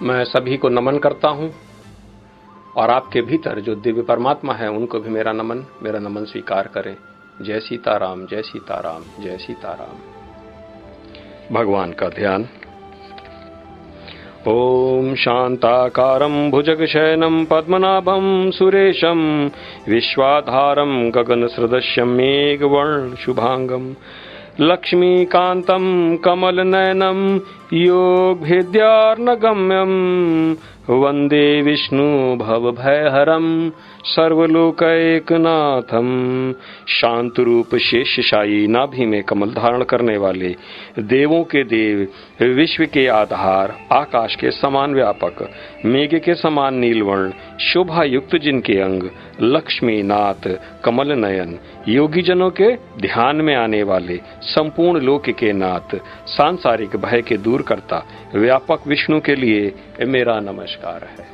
मैं सभी को नमन करता हूं और आपके भीतर जो दिव्य परमात्मा है उनको भी मेरा नमन स्वीकार करें। जय सीताराम, जय सीताराम, जय सीताराम। भगवान का ध्यान। ओम शांताकारं भुजगशयनं पद्मनाभं सुरेशं विश्वाधारं गगनसदृशं मेघवर्णं शुभांगं लक्ष्मीकान्तं कमलनयनं योगभिद्यार्णगम्यं वन्दे विष्णु भवभयहरं सर्वलोकैकनाथं। शांतरूप शेषशायी नाभि में कमल धारण करने वाले, देवों के देव, विश्व के आधार, आकाश के समान व्यापक, मेघ के समान नीलवर्ण, शोभा युक्त जिनके अंग, लक्ष्मी नाथ, कमल नयन, योगी जनों के ध्यान में आने वाले, संपूर्ण लोक के नाथ, सांसारिक भय के दूर करता व्यापक विष्णु के लिए मेरा नमस्कार है।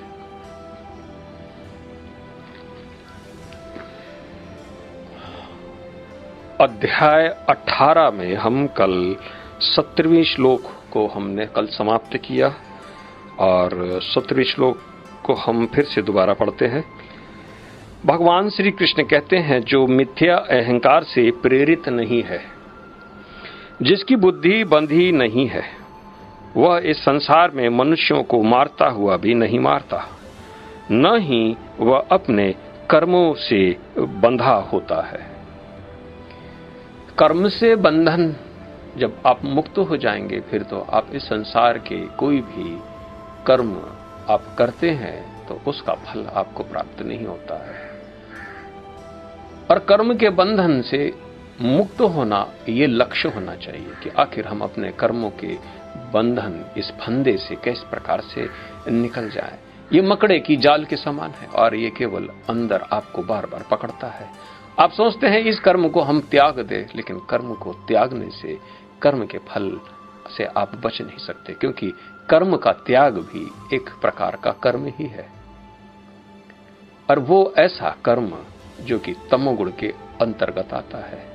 अध्याय 18 में हम कल 17वें श्लोक को हमने कल समाप्त किया और 17वें श्लोक को हम फिर से दोबारा पढ़ते हैं। भगवान श्री कृष्ण कहते हैं, जो मिथ्या अहंकार से प्रेरित नहीं है, जिसकी बुद्धि बंधी नहीं है, वह इस संसार में मनुष्यों को मारता हुआ भी नहीं मारता, न ही वह अपने कर्मों से बंधा होता है। कर्म से बंधन जब आप मुक्त हो जाएंगे, फिर तो आप इस संसार के कोई भी कर्म आप करते हैं तो उसका फल आपको प्राप्त नहीं होता है। और कर्म के बंधन से मुक्त होना ये लक्ष्य होना चाहिए कि आखिर हम अपने कर्मों के बंधन, इस फंदे से किस प्रकार से निकल जाए। ये मकड़े की जाल के समान है और ये केवल अंदर आपको बार बार पकड़ता है। आप सोचते हैं इस कर्म को हम त्याग दें, लेकिन कर्म को त्यागने से, कर्म के फल से आप बच नहीं सकते, क्योंकि कर्म का त्याग भी एक प्रकार का कर्म ही है। और वो ऐसा कर्म जो कि तमोगुण के अंतर्गत आता है।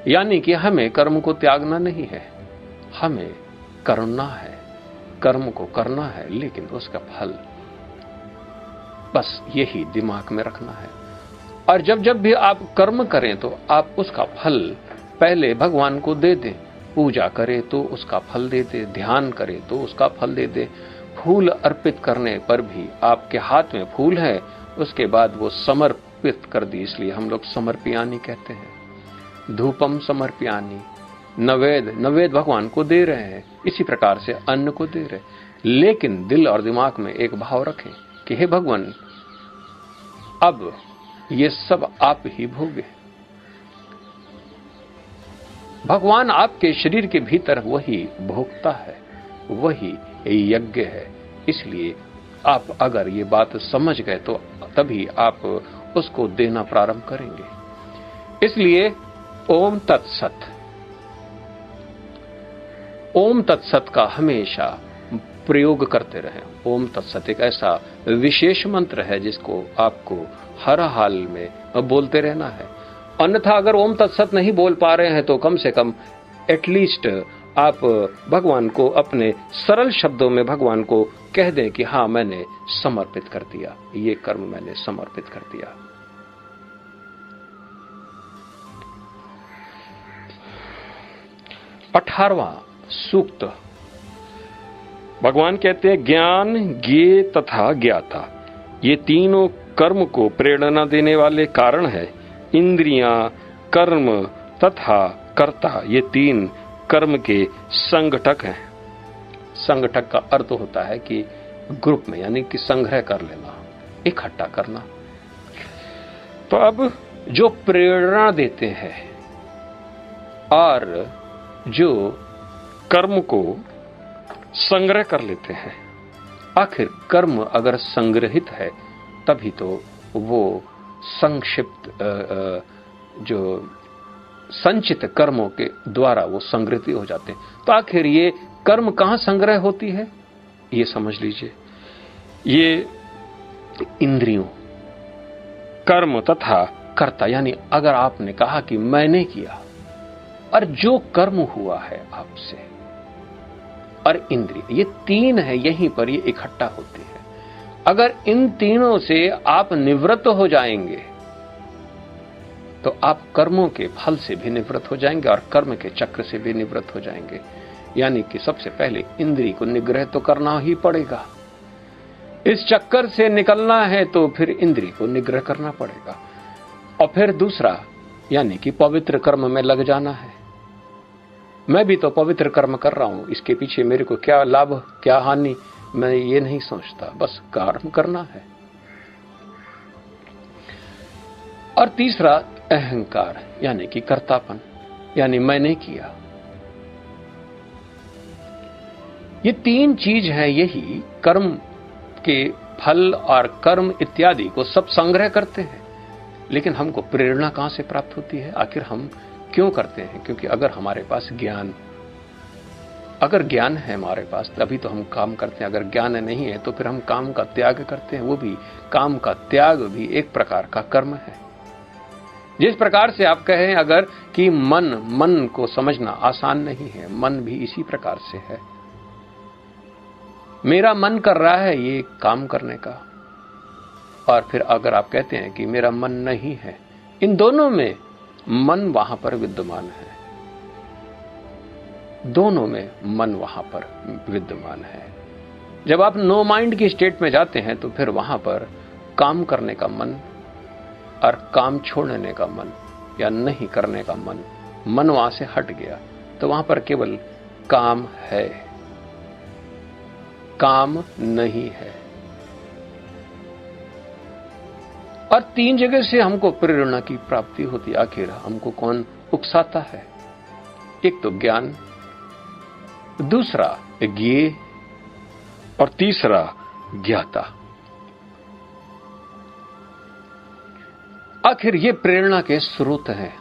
यानी कि हमें कर्म को त्यागना नहीं है, हमें करना है, कर्म को करना है, लेकिन उसका फल बस यही दिमाग में रखना है। और जब जब भी आप कर्म करें तो आप उसका फल पहले भगवान को दे दें। पूजा करें तो उसका फल दे दे, ध्यान करें तो उसका फल दे दे। फूल अर्पित करने पर भी आपके हाथ में फूल है, उसके बाद वो समर्पित कर दी, इसलिए हम लोग समर्पयानी कहते हैं। धूपम समर्पयानी, नवेद भगवान को दे रहे हैं, इसी प्रकार से अन्न को दे रहे, लेकिन दिल और दिमाग में एक भाव रखें कि हे भगवान, अब ये सब आप ही भोगे। भगवान आपके शरीर के भीतर वही भोगता है, वही यज्ञ है। इसलिए आप अगर ये बात समझ गए तो तभी आप उसको देना प्रारंभ करेंगे। इसलिए ओम तत्सत, ओम तत्सत का हमेशा प्रयोग करते रहें। ओम तत्सत एक ऐसा विशेष मंत्र है जिसको आपको हर हाल में बोलते रहना है। अन्यथा अगर ओम तत्सत नहीं बोल पा रहे हैं तो कम से कम एटलीस्ट आप भगवान को अपने सरल शब्दों में भगवान को कह दें कि हाँ, मैंने समर्पित कर दिया, ये कर्म मैंने समर्पित कर दिया। अठारवां सूक्त, भगवान कहते हैं, ज्ञान, ज्ञेय तथा ज्ञाता, ये तीनों कर्म को प्रेरणा देने वाले कारण है। इंद्रियां, कर्म तथा कर्ता, ये तीन कर्म के संगठक हैं। संगठक का अर्थ होता है कि ग्रुप में, यानी कि संग्रह कर लेना, इकट्ठा करना। तो अब जो प्रेरणा देते हैं और जो कर्म को संग्रह कर लेते हैं, आखिर कर्म अगर संग्रहित है तभी तो वो संक्षिप्त जो संचित कर्मों के द्वारा वो संग्रहित हो जाते हैं। तो आखिर ये कर्म कहां संग्रह होती है, ये समझ लीजिए। ये इंद्रियों, कर्म तथा कर्ता, यानी अगर आपने कहा कि मैंने किया और जो कर्म हुआ है आपसे, और इंद्रिय, ये तीन है, यहीं पर ये इकट्ठा होते हैं। अगर इन तीनों से आप निवृत्त हो जाएंगे तो आप कर्मों के फल से भी निवृत्त हो जाएंगे और कर्म के चक्र से भी निवृत्त हो जाएंगे। यानी कि सबसे पहले इंद्रिय को निग्रह तो करना ही पड़ेगा। इस चक्कर से निकलना है तो फिर इंद्रिय को निग्रह करना पड़ेगा। और फिर दूसरा, यानी कि पवित्र कर्म में लग जाना है। मैं भी तो पवित्र कर्म कर रहा हूं, इसके पीछे मेरे को क्या लाभ क्या हानि, मैं ये नहीं सोचता, बस कर्म करना है। और तीसरा अहंकार, यानी कि कर्तापन, यानी मैंने किया। ये तीन चीज है, यही कर्म के फल और कर्म इत्यादि को सब संग्रह करते हैं। लेकिन हमको प्रेरणा कहां से प्राप्त होती है? आखिर हम क्यों करते हैं? क्योंकि अगर हमारे पास अगर ज्ञान है हमारे पास तभी तो हम काम करते हैं। अगर ज्ञान नहीं है तो फिर हम काम का त्याग करते हैं। वो भी काम का त्याग भी एक प्रकार का कर्म है। जिस प्रकार से आप कहें अगर कि मन को समझना आसान नहीं है, मन भी इसी प्रकार से है। मेरा मन कर रहा है ये काम करने का, और फिर अगर आप कहते हैं कि मेरा मन नहीं है, इन दोनों में मन वहां पर विद्यमान है। दोनों में मन वहां पर विद्यमान है। जब आप नो माइंड की स्टेट में जाते हैं तो फिर वहां पर काम करने का मन और काम छोड़ने का मन या नहीं करने का मन वहां से हट गया, तो वहां पर केवल काम है, काम नहीं है। और तीन जगह से हमको प्रेरणा की प्राप्ति होती। आखिर हमको कौन उकसाता है? एक तो ज्ञान, दूसरा ज्ञेय और तीसरा ज्ञाता। आखिर ये प्रेरणा के स्रोत हैं।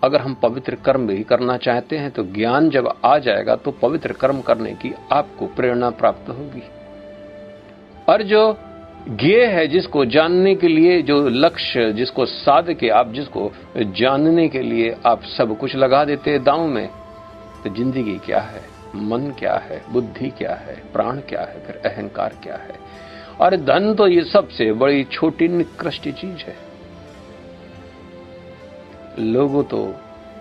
अगर हम पवित्र कर्म भी करना चाहते हैं तो ज्ञान जब आ जाएगा तो पवित्र कर्म करने की आपको प्रेरणा प्राप्त होगी। और जो ज्ञेय है, जिसको जानने के लिए, जो लक्ष्य जिसको साध के आप जिसको जानने के लिए आप सब कुछ लगा देते हैं दांव में, तो जिंदगी क्या है, मन क्या है, बुद्धि क्या है, प्राण क्या है, फिर अहंकार क्या है। और धन तो ये सबसे बड़ी छोटी निकृष्ट चीज है। लोग तो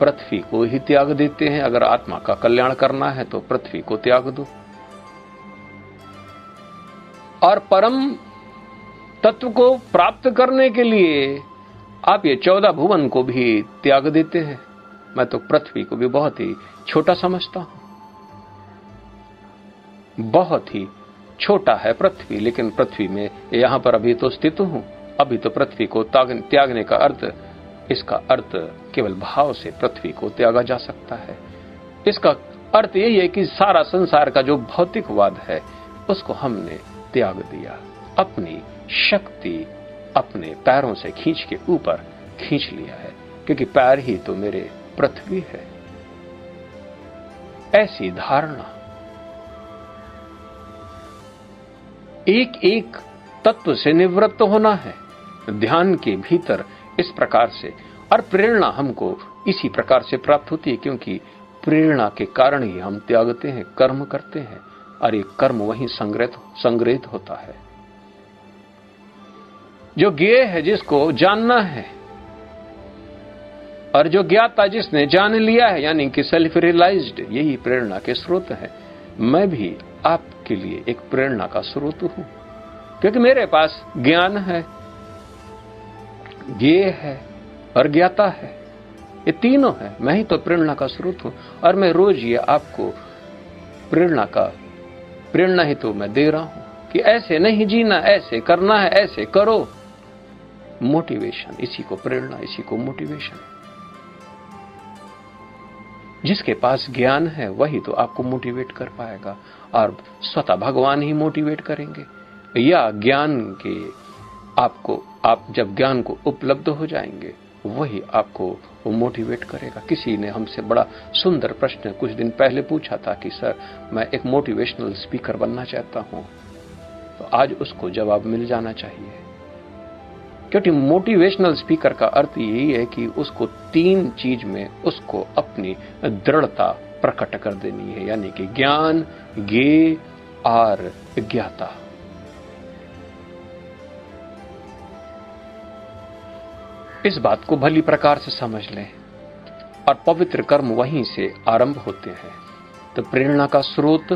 पृथ्वी को ही त्याग देते हैं। अगर आत्मा का कल्याण करना है तो पृथ्वी को त्याग दो, और परम तत्व को प्राप्त करने के लिए आप ये 14 भुवन को भी त्याग देते हैं। मैं तो पृथ्वी को भी बहुत ही छोटा समझता हूं। बहुत ही छोटा है पृथ्वी, लेकिन पृथ्वी में यहां पर अभी तो स्थित हूं। अभी तो पृथ्वी को त्यागने का अर्थ, इसका अर्थ केवल भाव से पृथ्वी को त्यागा जा सकता है। इसका अर्थ यही है कि सारा संसार का जो भौतिकवाद है उसको हमने त्याग दिया। अपनी शक्ति अपने पैरों से खींच के ऊपर खींच लिया है, क्योंकि पैर ही तो मेरे पृथ्वी है। ऐसी धारणा एक एक तत्व से निवृत्त होना है ध्यान के भीतर इस प्रकार से। और प्रेरणा हमको इसी प्रकार से प्राप्त होती है, क्योंकि प्रेरणा के कारण ही हम त्यागते हैं, कर्म करते हैं, और ये कर्म वहीं संग्रहित होता है। जो ज्ञेय है, जिसको जानना है, और जो ज्ञाता जिसने जान लिया है, यानी कि सेल्फ रियलाइज्ड, यही प्रेरणा के स्रोत है। मैं भी आपके लिए एक प्रेरणा का स्रोत हूं, क्योंकि मेरे पास ज्ञान है, ज्ञेय है और ज्ञाता है। ये तीनों है। मैं ही तो प्रेरणा का स्रोत हूं, और मैं रोज ये आपको प्रेरणा ही तो मैं दे रहा हूं कि ऐसे नहीं जीना, ऐसे करना है, ऐसे करो। मोटिवेशन, इसी को प्रेरणा, इसी को मोटिवेशन। जिसके पास ज्ञान है वही तो आपको मोटिवेट कर पाएगा, और स्वतः भगवान ही मोटिवेट करेंगे। या ज्ञान के आप जब ज्ञान को उपलब्ध हो जाएंगे वही आपको वो मोटिवेट करेगा। किसी ने हमसे बड़ा सुंदर प्रश्न कुछ दिन पहले पूछा था कि सर, मैं एक मोटिवेशनल स्पीकर बनना चाहता हूं, तो आज उसको जवाब मिल जाना चाहिए। क्योंकि मोटिवेशनल स्पीकर का अर्थ यही है कि उसको तीन चीज में उसको अपनी दृढ़ता प्रकट कर देनी है, यानी कि ज्ञान, ज्ञेय और ज्ञाता। इस बात को भली प्रकार से समझ लें और पवित्र कर्म वहीं से आरंभ होते हैं। तो प्रेरणा का स्रोत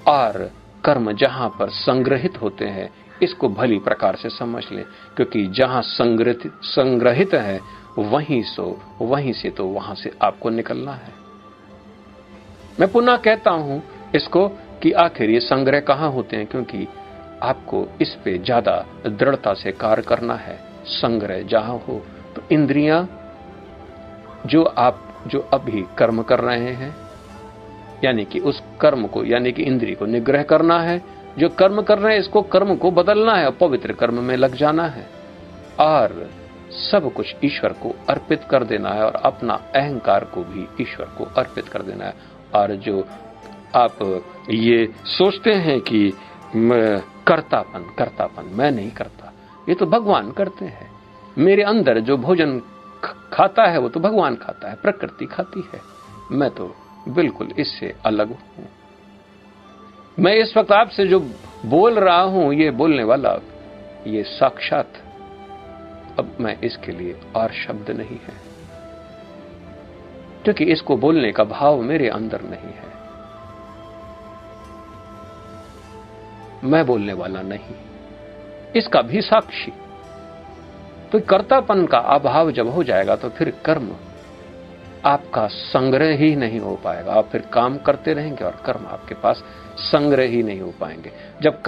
और कर्म जहां पर संग्रहित होते हैं, इसको भली प्रकार से समझ लें, क्योंकि जहां संग्रहित है वहीं से तो वहां से आपको निकलना है। मैं पुनः कहता हूं इसको कि आखिर ये संग्रह कहां होते हैं, क्योंकि आपको इस पे ज्यादा दृढ़ता से कार्य करना है। संग्रह जहां हो तो इंद्रियां जो अभी कर्म कर रहे हैं, यानी कि उस कर्म को, यानी कि इंद्रिय को निग्रह करना है। जो कर्म कर रहे हैं इसको, कर्म को बदलना है और पवित्र कर्म में लग जाना है और सब कुछ ईश्वर को अर्पित कर देना है और अपना अहंकार को भी ईश्वर को अर्पित कर देना है। और जो आप ये सोचते हैं कि कर्तापन मैं नहीं करता, ये तो भगवान करते हैं। मेरे अंदर जो भोजन खाता है वो तो भगवान खाता है, प्रकृति खाती है, मैं तो बिल्कुल इससे अलग हूं। मैं इस वक्त आपसे जो बोल रहा हूं, ये बोलने वाला, ये साक्षात, अब मैं इसके लिए और शब्द नहीं है, क्योंकि इसको बोलने का भाव मेरे अंदर नहीं है। मैं बोलने वाला नहीं, इसका भी साक्षी। तो कर्तापन का अभाव जब हो जाएगा तो फिर कर्म आपका संग्रह ही नहीं हो पाएगा। आप फिर काम करते रहेंगे और कर्म आपके पास संग्रह ही नहीं हो पाएंगे। जब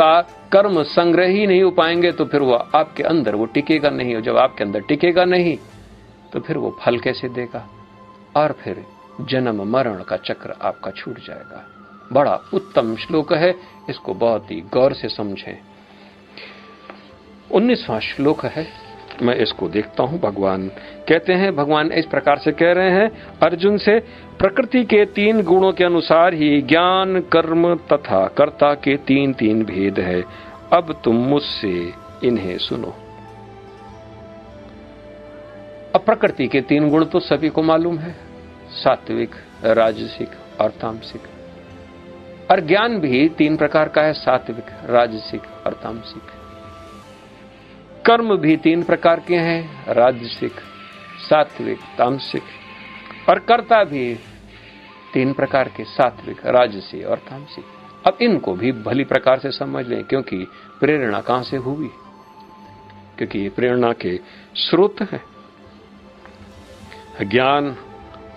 कर्म संग्रह ही नहीं हो पाएंगे तो फिर वो आपके अंदर वो टिकेगा नहीं, और जब आपके अंदर टिकेगा नहीं तो फिर वो फल कैसे देगा, और फिर जन्म मरण का चक्र आपका छूट जाएगा। बड़ा उत्तम श्लोक है, इसको बहुत ही गौर से समझें। 19वां श्लोक है, मैं इसको देखता हूं। भगवान कहते हैं, भगवान इस प्रकार से कह रहे हैं अर्जुन से, प्रकृति के 3 गुणों के अनुसार ही ज्ञान, कर्म तथा कर्ता के 3 भेद है। अब तुम मुझसे इन्हें सुनो। अब प्रकृति के 3 गुण तो सभी को मालूम है, सात्विक, राजसिक और तामसिक। और ज्ञान भी 3 प्रकार का है, सात्विक, राजसिक और तामसिक। कर्म भी 3 प्रकार के हैं, राजसिक, सात्विक, तामसिक। और कर्ता भी 3 प्रकार के, सात्विक, राजसी और तामसिक। अब इनको भी भली प्रकार से समझ लें, क्योंकि प्रेरणा कहां से हुई, क्योंकि ये प्रेरणा के स्रोत हैं। ज्ञान,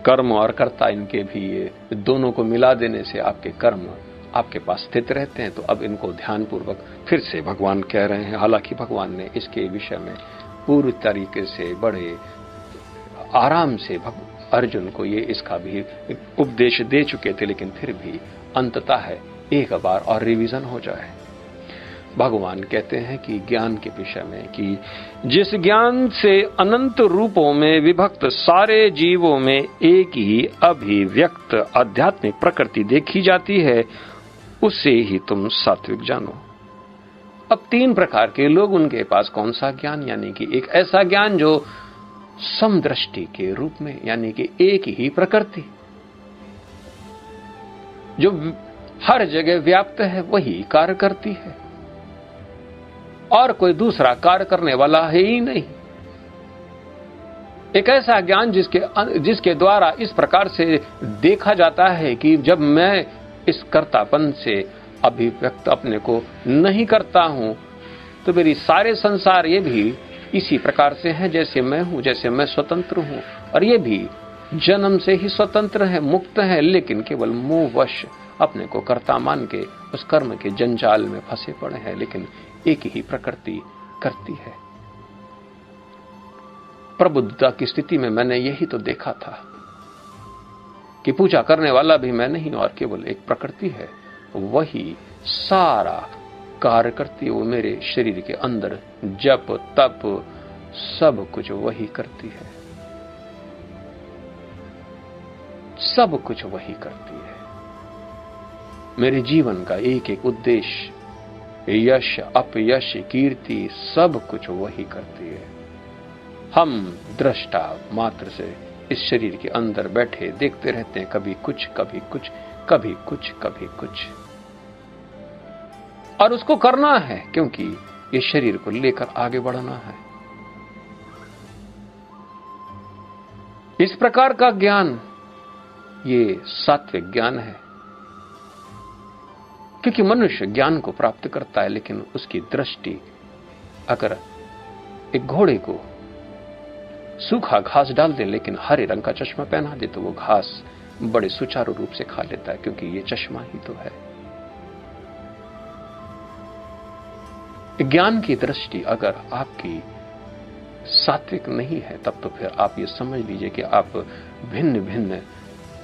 कर्म और कर्ता, इनके भी ये दोनों को मिला देने से आपके कर्म आपके पास स्थित रहते हैं। तो अब इनको ध्यानपूर्वक फिर से भगवान कह रहे हैं। हालांकि भगवान ने इसके विषय में पूरी तरीके से बड़े आराम से अर्जुन को ये इसका भी उपदेश दे चुके थे, लेकिन फिर भी अंततः है एक बार और रिवीजन हो जाए। भगवान कहते हैं कि ज्ञान के विषय में, कि जिस ज्ञान से अनंत रूपों में विभक्त सारे जीवों में एक ही अभिव्यक्त आध्यात्मिक प्रकृति देखी जाती है, उसे ही तुम सात्विक जानो। अब 3 प्रकार के लोग, उनके पास कौन सा ज्ञान, यानी कि एक ऐसा ज्ञान जो समदृष्टि के रूप में, यानी कि एक ही प्रकृति जो हर जगह व्याप्त है वही कार्य करती है, और कोई दूसरा कार्य करने वाला है ही नहीं। एक ऐसा ज्ञान जिसके द्वारा इस प्रकार से देखा जाता है कि जब मैं इस कर्तापन से अभिव्यक्त अपने को नहीं करता हूं, तो मेरी सारे संसार ये भी इसी प्रकार से है जैसे मैं हूं, जैसे मैं स्वतंत्र हूं। और ये भी जन्म से ही स्वतंत्र है, मुक्त है, लेकिन केवल मोहवश अपने को कर्ता मान के उस कर्म के जंजाल में फंसे पड़े हैं, लेकिन एक ही प्रकृति करती है। प्रबुद्धता की स्थिति में मैंने यही तो देखा था कि पूजा करने वाला भी मैं नहीं और केवल एक प्रकृति है, वही सारा कार्य करती है। वो मेरे शरीर के अंदर जप तप सब कुछ वही करती है, सब कुछ वही करती है। मेरे जीवन का एक एक उद्देश्य, यश अपयश कीर्ति, सब कुछ वही करती है। हम दृष्टा मात्र से इस शरीर के अंदर बैठे देखते रहते हैं, कभी कुछ कभी कुछ, कभी कुछ कभी कुछ। और उसको करना है क्योंकि ये शरीर को लेकर आगे बढ़ना है। इस प्रकार का ज्ञान ये सात्विक ज्ञान है, क्योंकि मनुष्य ज्ञान को प्राप्त करता है, लेकिन उसकी दृष्टि अगर एक घोड़े को सूखा घास डाल दे लेकिन हरे रंग का चश्मा पहना दे तो वो घास बड़े सुचारू रूप से खा लेता है, क्योंकि ये चश्मा ही तो है। ज्ञान की दृष्टि अगर आपकी सात्विक नहीं है, तब तो फिर आप ये समझ लीजिए कि आप भिन्न भिन्न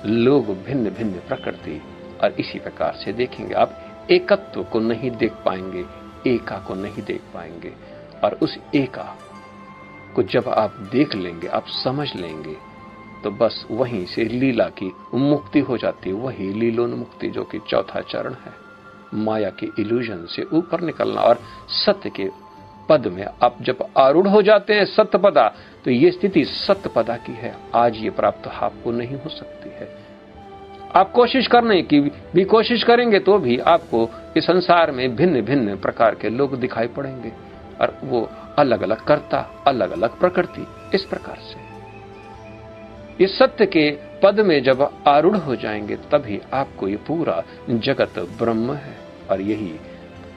लोग, भिन्न भिन्न प्रकृति और इसी प्रकार से देखेंगे। आप एकत्व को नहीं देख पाएंगे, एका को नहीं देख पाएंगे। और उस एका को जब आप देख लेंगे, आप समझ लेंगे, तो बस वहीं से लीला की मुक्ति हो जाती है। वही लीलोन्मुक्ति जो कि चौथा चरण है, माया के इल्यूजन से ऊपर निकलना और सत्य के पद में आप जब आरूढ़ हो जाते हैं, सत्यपदा, तो ये स्थिति सत्यपदा की है। आज ये प्राप्त आपको नहीं हो सकती है। आप कोशिश करने की भी कोशिश करेंगे तो भी आपको इस संसार में भिन्न भिन्न प्रकार के लोग दिखाई पड़ेंगे, और वो अलग अलग कर्ता, अलग अलग प्रकृति। इस प्रकार से इस सत्य के पद में जब आरूढ़ हो जाएंगे, तभी आपको ये पूरा जगत ब्रह्म है। और यही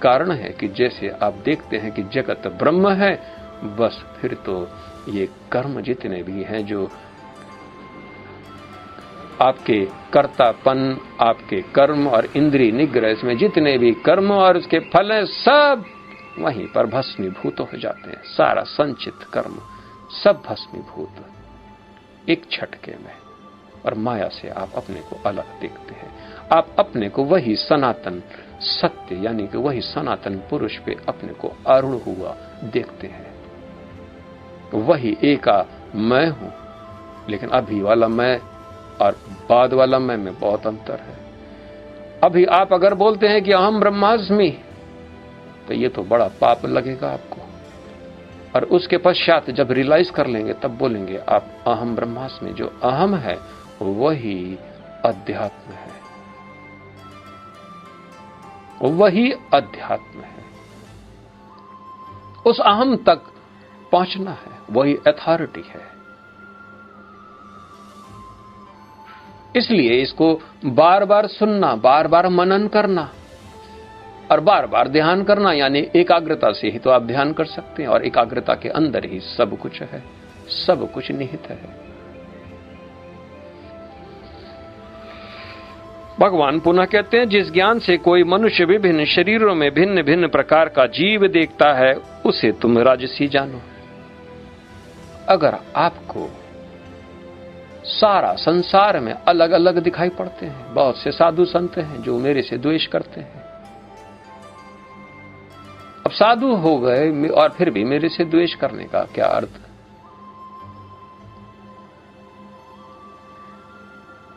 कारण है कि जैसे आप देखते हैं कि जगत ब्रह्म है, बस फिर तो ये कर्म जितने भी हैं, जो आपके कर्तापन, आपके कर्म और इंद्रिय निग्रह, इसमें जितने भी कर्म और उसके फल हैं, सब वहीं पर भस्मीभूत हो जाते हैं। सारा संचित कर्म सब भस्मीभूत एक झटके में। और माया से आप अपने को अलग देखते हैं। आप अपने को वही सनातन सत्य, यानी कि वही सनातन पुरुष पे अपने को आरूढ़ हुआ देखते हैं। वही एका मैं हूं, लेकिन अभी वाला मैं और बाद वाला मैं में बहुत अंतर है। अभी आप अगर बोलते हैं कि अहम ब्रह्मास्मि, तो ये तो बड़ा पाप लगेगा आपको। और उसके पश्चात जब रियलाइज कर लेंगे, तब बोलेंगे आप अहम ब्रह्मास्मि। जो अहम है वही अध्यात्म है, वही अध्यात्म है। उस अहम तक पहुंचना है, वही अथॉरिटी है। इसलिए इसको बार बार सुनना, बार बार मनन करना और बार बार ध्यान करना, यानी एकाग्रता से ही तो आप ध्यान कर सकते हैं। और एकाग्रता के अंदर ही सब कुछ है, सब कुछ निहित है। भगवान पुनः कहते हैं, जिस ज्ञान से कोई मनुष्य विभिन्न शरीरों में भिन्न भिन्न प्रकार का जीव देखता है, उसे तुम राजसी जानो। अगर आपको सारा संसार में अलग अलग दिखाई पड़ते हैं, बहुत से साधु संत हैं जो मेरे से द्वेष करते हैं। अब साधु हो गए और फिर भी मेरे से द्वेष करने का क्या अर्थ?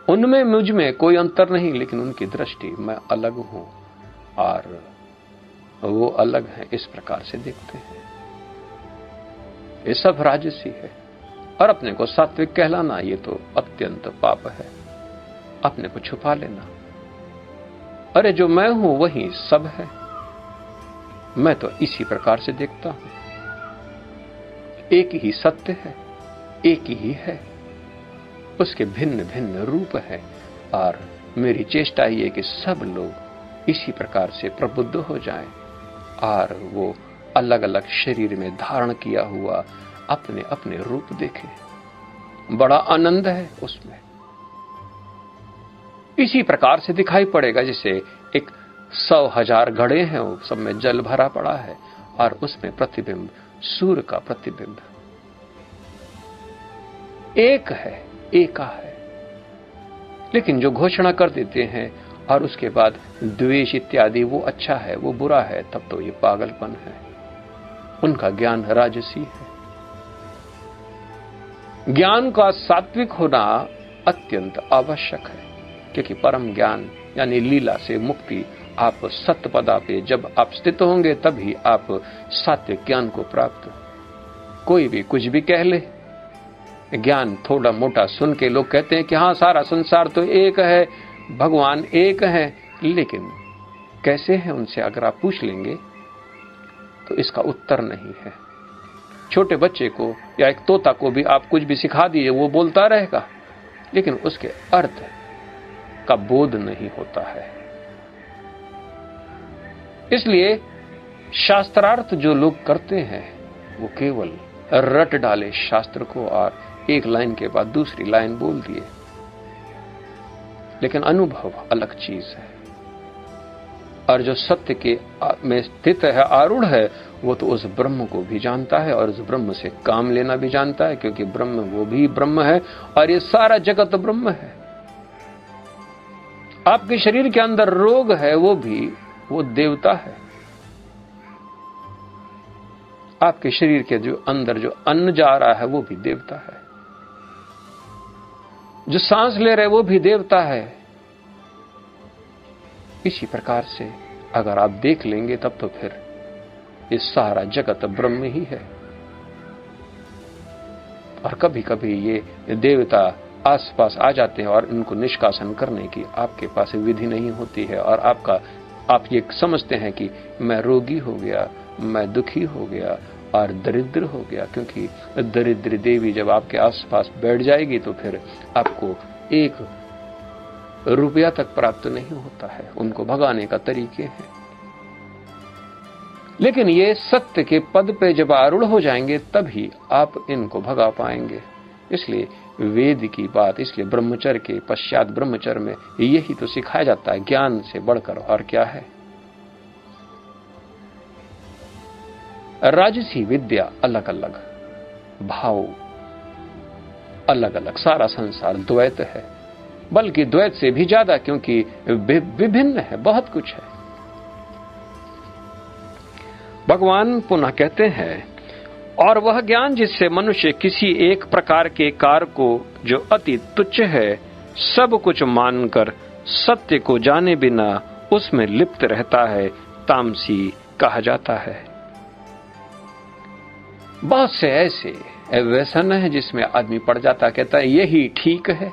उनमें मुझ में कोई अंतर नहीं, लेकिन उनकी दृष्टि मैं अलग हूं और वो अलग है, इस प्रकार से देखते हैं। ये सब राजसी है। और अपने को सात्विक कहलाना, ये तो अत्यंत पाप है। अपने को छुपा लेना, अरे जो मैं हूं वही सब है, मैं तो इसी प्रकार से देखता हूं। एक ही सत्य है, एक ही है, उसके भिन्न भिन्न रूप है। और मेरी चेष्टा ये कि सब लोग इसी प्रकार से प्रबुद्ध हो जाएं और वो अलग अलग शरीर में धारण किया हुआ अपने अपने रूप देखें। बड़ा आनंद है उसमें। इसी प्रकार से दिखाई पड़ेगा जैसे एक 100,000 घड़े हैं, वो सब में जल भरा पड़ा है और उसमें प्रतिबिंब, सूर्य का प्रतिबिंब एक है, एका है। लेकिन जो घोषणा कर देते हैं और उसके बाद द्वेष इत्यादि, वो अच्छा है, वो बुरा है, तब तो ये पागलपन है। उनका ज्ञान राजसी है। ज्ञान का सात्विक होना अत्यंत आवश्यक है, क्योंकि परम ज्ञान यानी लीला से मुक्ति, आप सत्यपदा पे जब आप स्थित होंगे, तभी आप सात्विक ज्ञान को प्राप्त। कोई भी कुछ भी कह ले, ज्ञान थोड़ा मोटा सुन के लोग कहते हैं कि हाँ, सारा संसार तो एक है, भगवान एक है, लेकिन कैसे है उनसे अगर आप पूछ लेंगे तो इसका उत्तर नहीं है। छोटे बच्चे को या एक तोता को भी आप कुछ भी सिखा दीजिए, वो बोलता रहेगा, लेकिन उसके अर्थ का बोध नहीं होता है। इसलिए शास्त्रार्थ जो लोग करते हैं वो केवल रट डाले शास्त्र को और एक लाइन के बाद दूसरी लाइन बोल दिए, लेकिन अनुभव अलग चीज है। और जो सत्य के में स्थित है, आरूढ़ है, वो तो उस ब्रह्म को भी जानता है और उस ब्रह्म से काम लेना भी जानता है, क्योंकि ब्रह्म वो भी ब्रह्म है और ये सारा जगत ब्रह्म है। आपके शरीर के अंदर रोग है, वो देवता है। आपके शरीर के जो अंदर जो अन्न जा रहा है वो भी देवता है। जो सांस ले रहे वो भी देवता है। इसी प्रकार से अगर आप देख लेंगे तब तो फिर ये सारा जगत ब्रह्म ही है। और कभी कभी ये देवता आसपास आ जाते हैं और इनको निष्कासन करने की आपके पास विधि नहीं होती है, और आप ये समझते हैं कि मैं रोगी हो गया, मैं दुखी हो गया और दरिद्र हो गया, क्योंकि दरिद्र देवी जब आपके आसपास बैठ जाएगी तो फिर आपको 1 रुपया तक प्राप्त नहीं होता है। उनको भगाने का तरीके हैं। लेकिन ये सत्य के पद पे जब आरूढ़ हो जाएंगे तभी आप इनको भगा पाएंगे। इसलिए वेद की बात, इसलिए ब्रह्मचर्य के पश्चात ब्रह्मचर्य में यही तो सिखाया जाता है, ज्ञान से बढ़कर और क्या है। राजसी विद्या अलग अलग, भाव अलग अलग, सारा संसार द्वैत है, बल्कि द्वैत से भी ज्यादा, क्योंकि विभिन्न है, बहुत कुछ है। भगवान पुनः कहते हैं, और वह ज्ञान जिससे मनुष्य किसी एक प्रकार के कार्य को जो अति तुच्छ है सब कुछ मानकर सत्य को जाने बिना उसमें लिप्त रहता है, तामसी कहा जाता है। बहुत से ऐसे व्यसन है जिसमें आदमी पड़ जाता, कहता है यही ठीक है।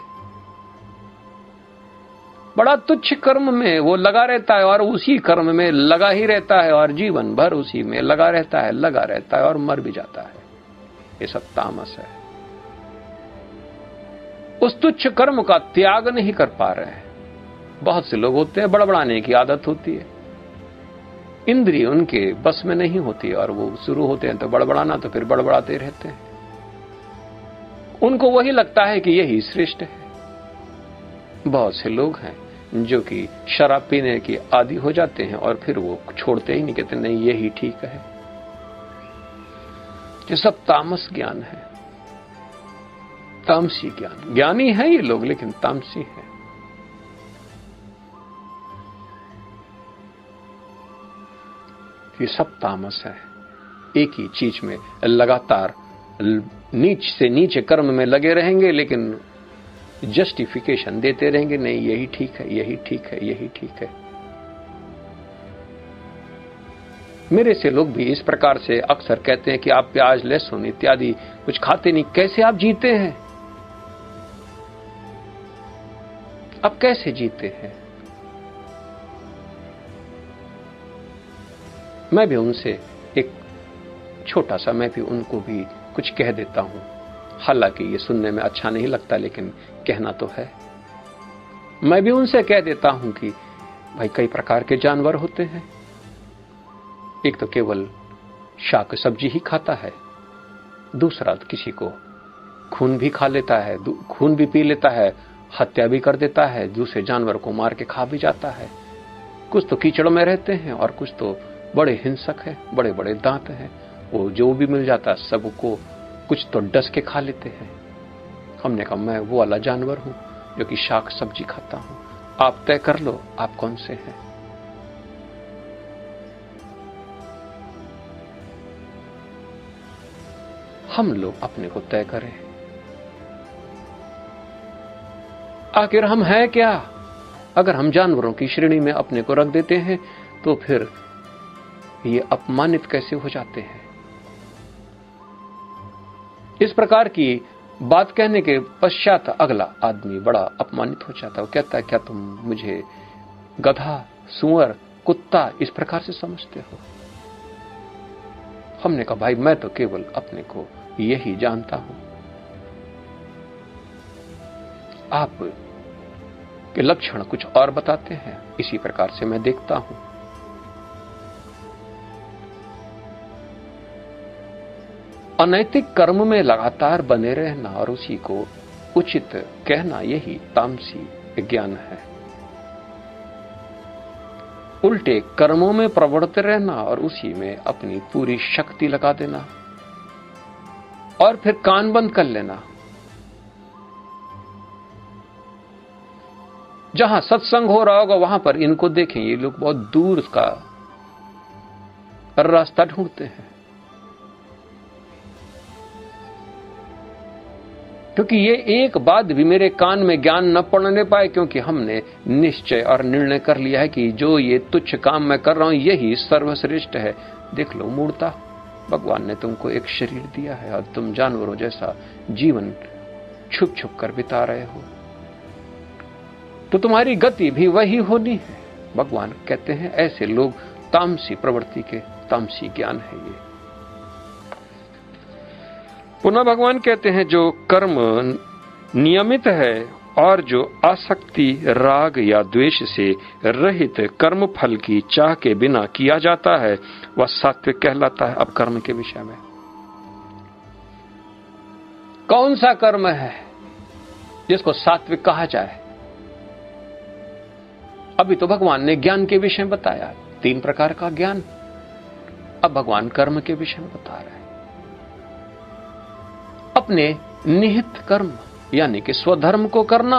बड़ा तुच्छ कर्म में वो लगा रहता है और उसी कर्म में लगा ही रहता है और जीवन भर उसी में लगा रहता है और मर भी जाता है। ये सब तामस है। उस तुच्छ कर्म का त्याग नहीं कर पा रहे हैं। बहुत से लोग होते हैं, बड़बड़ाने की आदत होती है, इंद्रिय उनके बस में नहीं होती और वो शुरू होते हैं तो बड़बड़ाना, तो फिर बड़बड़ाते रहते हैं। उनको वही लगता है कि यही श्रेष्ठ है। बहुत से लोग हैं जो कि शराब पीने की आदी हो जाते हैं और फिर वो छोड़ते ही नहीं, कहते नहीं यही ठीक है। ये सब तामस ज्ञान है, तामसी ज्ञान। ज्ञानी है ये लोग लेकिन तामसी है। ये सब तामस है। एक ही चीज में लगातार नीच से नीचे कर्म में लगे रहेंगे, लेकिन जस्टिफिकेशन देते रहेंगे, नहीं यही ठीक है, यही ठीक है, यही ठीक है। मेरे से लोग भी इस प्रकार से अक्सर कहते हैं कि आप प्याज लहसुन इत्यादि कुछ खाते नहीं, कैसे आप जीते हैं? आप कैसे जीते हैं? मैं भी उनसे एक छोटा सा, मैं भी उनको भी कुछ कह देता हूं। हालांकि ये सुनने में अच्छा नहीं लगता, लेकिन कहना तो है। मैं भी उनसे कह देता हूं कि भाई कई प्रकार के जानवर होते हैं। एक तो केवल शाक सब्जी ही खाता है, दूसरा किसी को खून भी खा लेता है, खून भी पी लेता है, हत्या भी कर देता है, दूसरे जानवर को मार के खा भी जाता है। कुछ तो कीचड़ में रहते हैं और कुछ तो बड़े हिंसक है, बड़े बड़े दांत हैं, वो जो भी मिल जाता है सबको कुछ तो डस के खा लेते हैं। हमने कहा मैं वो वाला जानवर हूं जो कि शाक सब्जी खाता हूं। आप तय कर लो आप कौन से हैं। हम लोग अपने को तय करें, आखिर हम हैं क्या? अगर हम जानवरों की श्रेणी में अपने को रख देते हैं तो फिर ये अपमानित कैसे हो जाते हैं। इस प्रकार की बात कहने के पश्चात अगला आदमी बड़ा अपमानित हो जाता है। वो कहता है, क्या तुम मुझे गधा, सुअर, कुत्ता इस प्रकार से समझते हो? हमने कहा, भाई मैं तो केवल अपने को यही जानता हूं, आप के लक्षण कुछ और बताते हैं, इसी प्रकार से मैं देखता हूं। अनैतिक कर्म में लगातार बने रहना और उसी को उचित कहना, यही तामसी ज्ञान है। उल्टे कर्मों में प्रवृत्त रहना और उसी में अपनी पूरी शक्ति लगा देना और फिर कान बंद कर लेना। जहां सत्संग हो रहा होगा वहां पर इनको देखें, ये लोग बहुत दूर का रास्ता ढूंढते हैं, क्योंकि ये एक बात भी मेरे कान में ज्ञान न पड़ने पाए, क्योंकि हमने निश्चय और निर्णय कर लिया है कि जो ये तुच्छ काम मैं कर रहा हूं यही सर्वश्रेष्ठ है। देख लो मूर्ता, भगवान ने तुमको एक शरीर दिया है और तुम जानवरों जैसा जीवन छुप छुप कर बिता रहे हो, तो तुम्हारी गति भी वही होनी है। भगवान कहते हैं ऐसे लोग तामसी प्रवृत्ति के, तामसी ज्ञान है ये। पुनः भगवान कहते हैं जो कर्म नियमित है और जो आसक्ति, राग या द्वेष से रहित कर्म फल की चाह के बिना किया जाता है वह सात्विक कहलाता है। अब कर्म के विषय में कौन सा कर्म है जिसको सात्विक कहा जाए? अभी तो भगवान ने ज्ञान के विषय में बताया, 3 प्रकार का ज्ञान। अब भगवान कर्म के विषय में बता रहे हैं। अपने निहित कर्म यानी कि स्वधर्म को करना,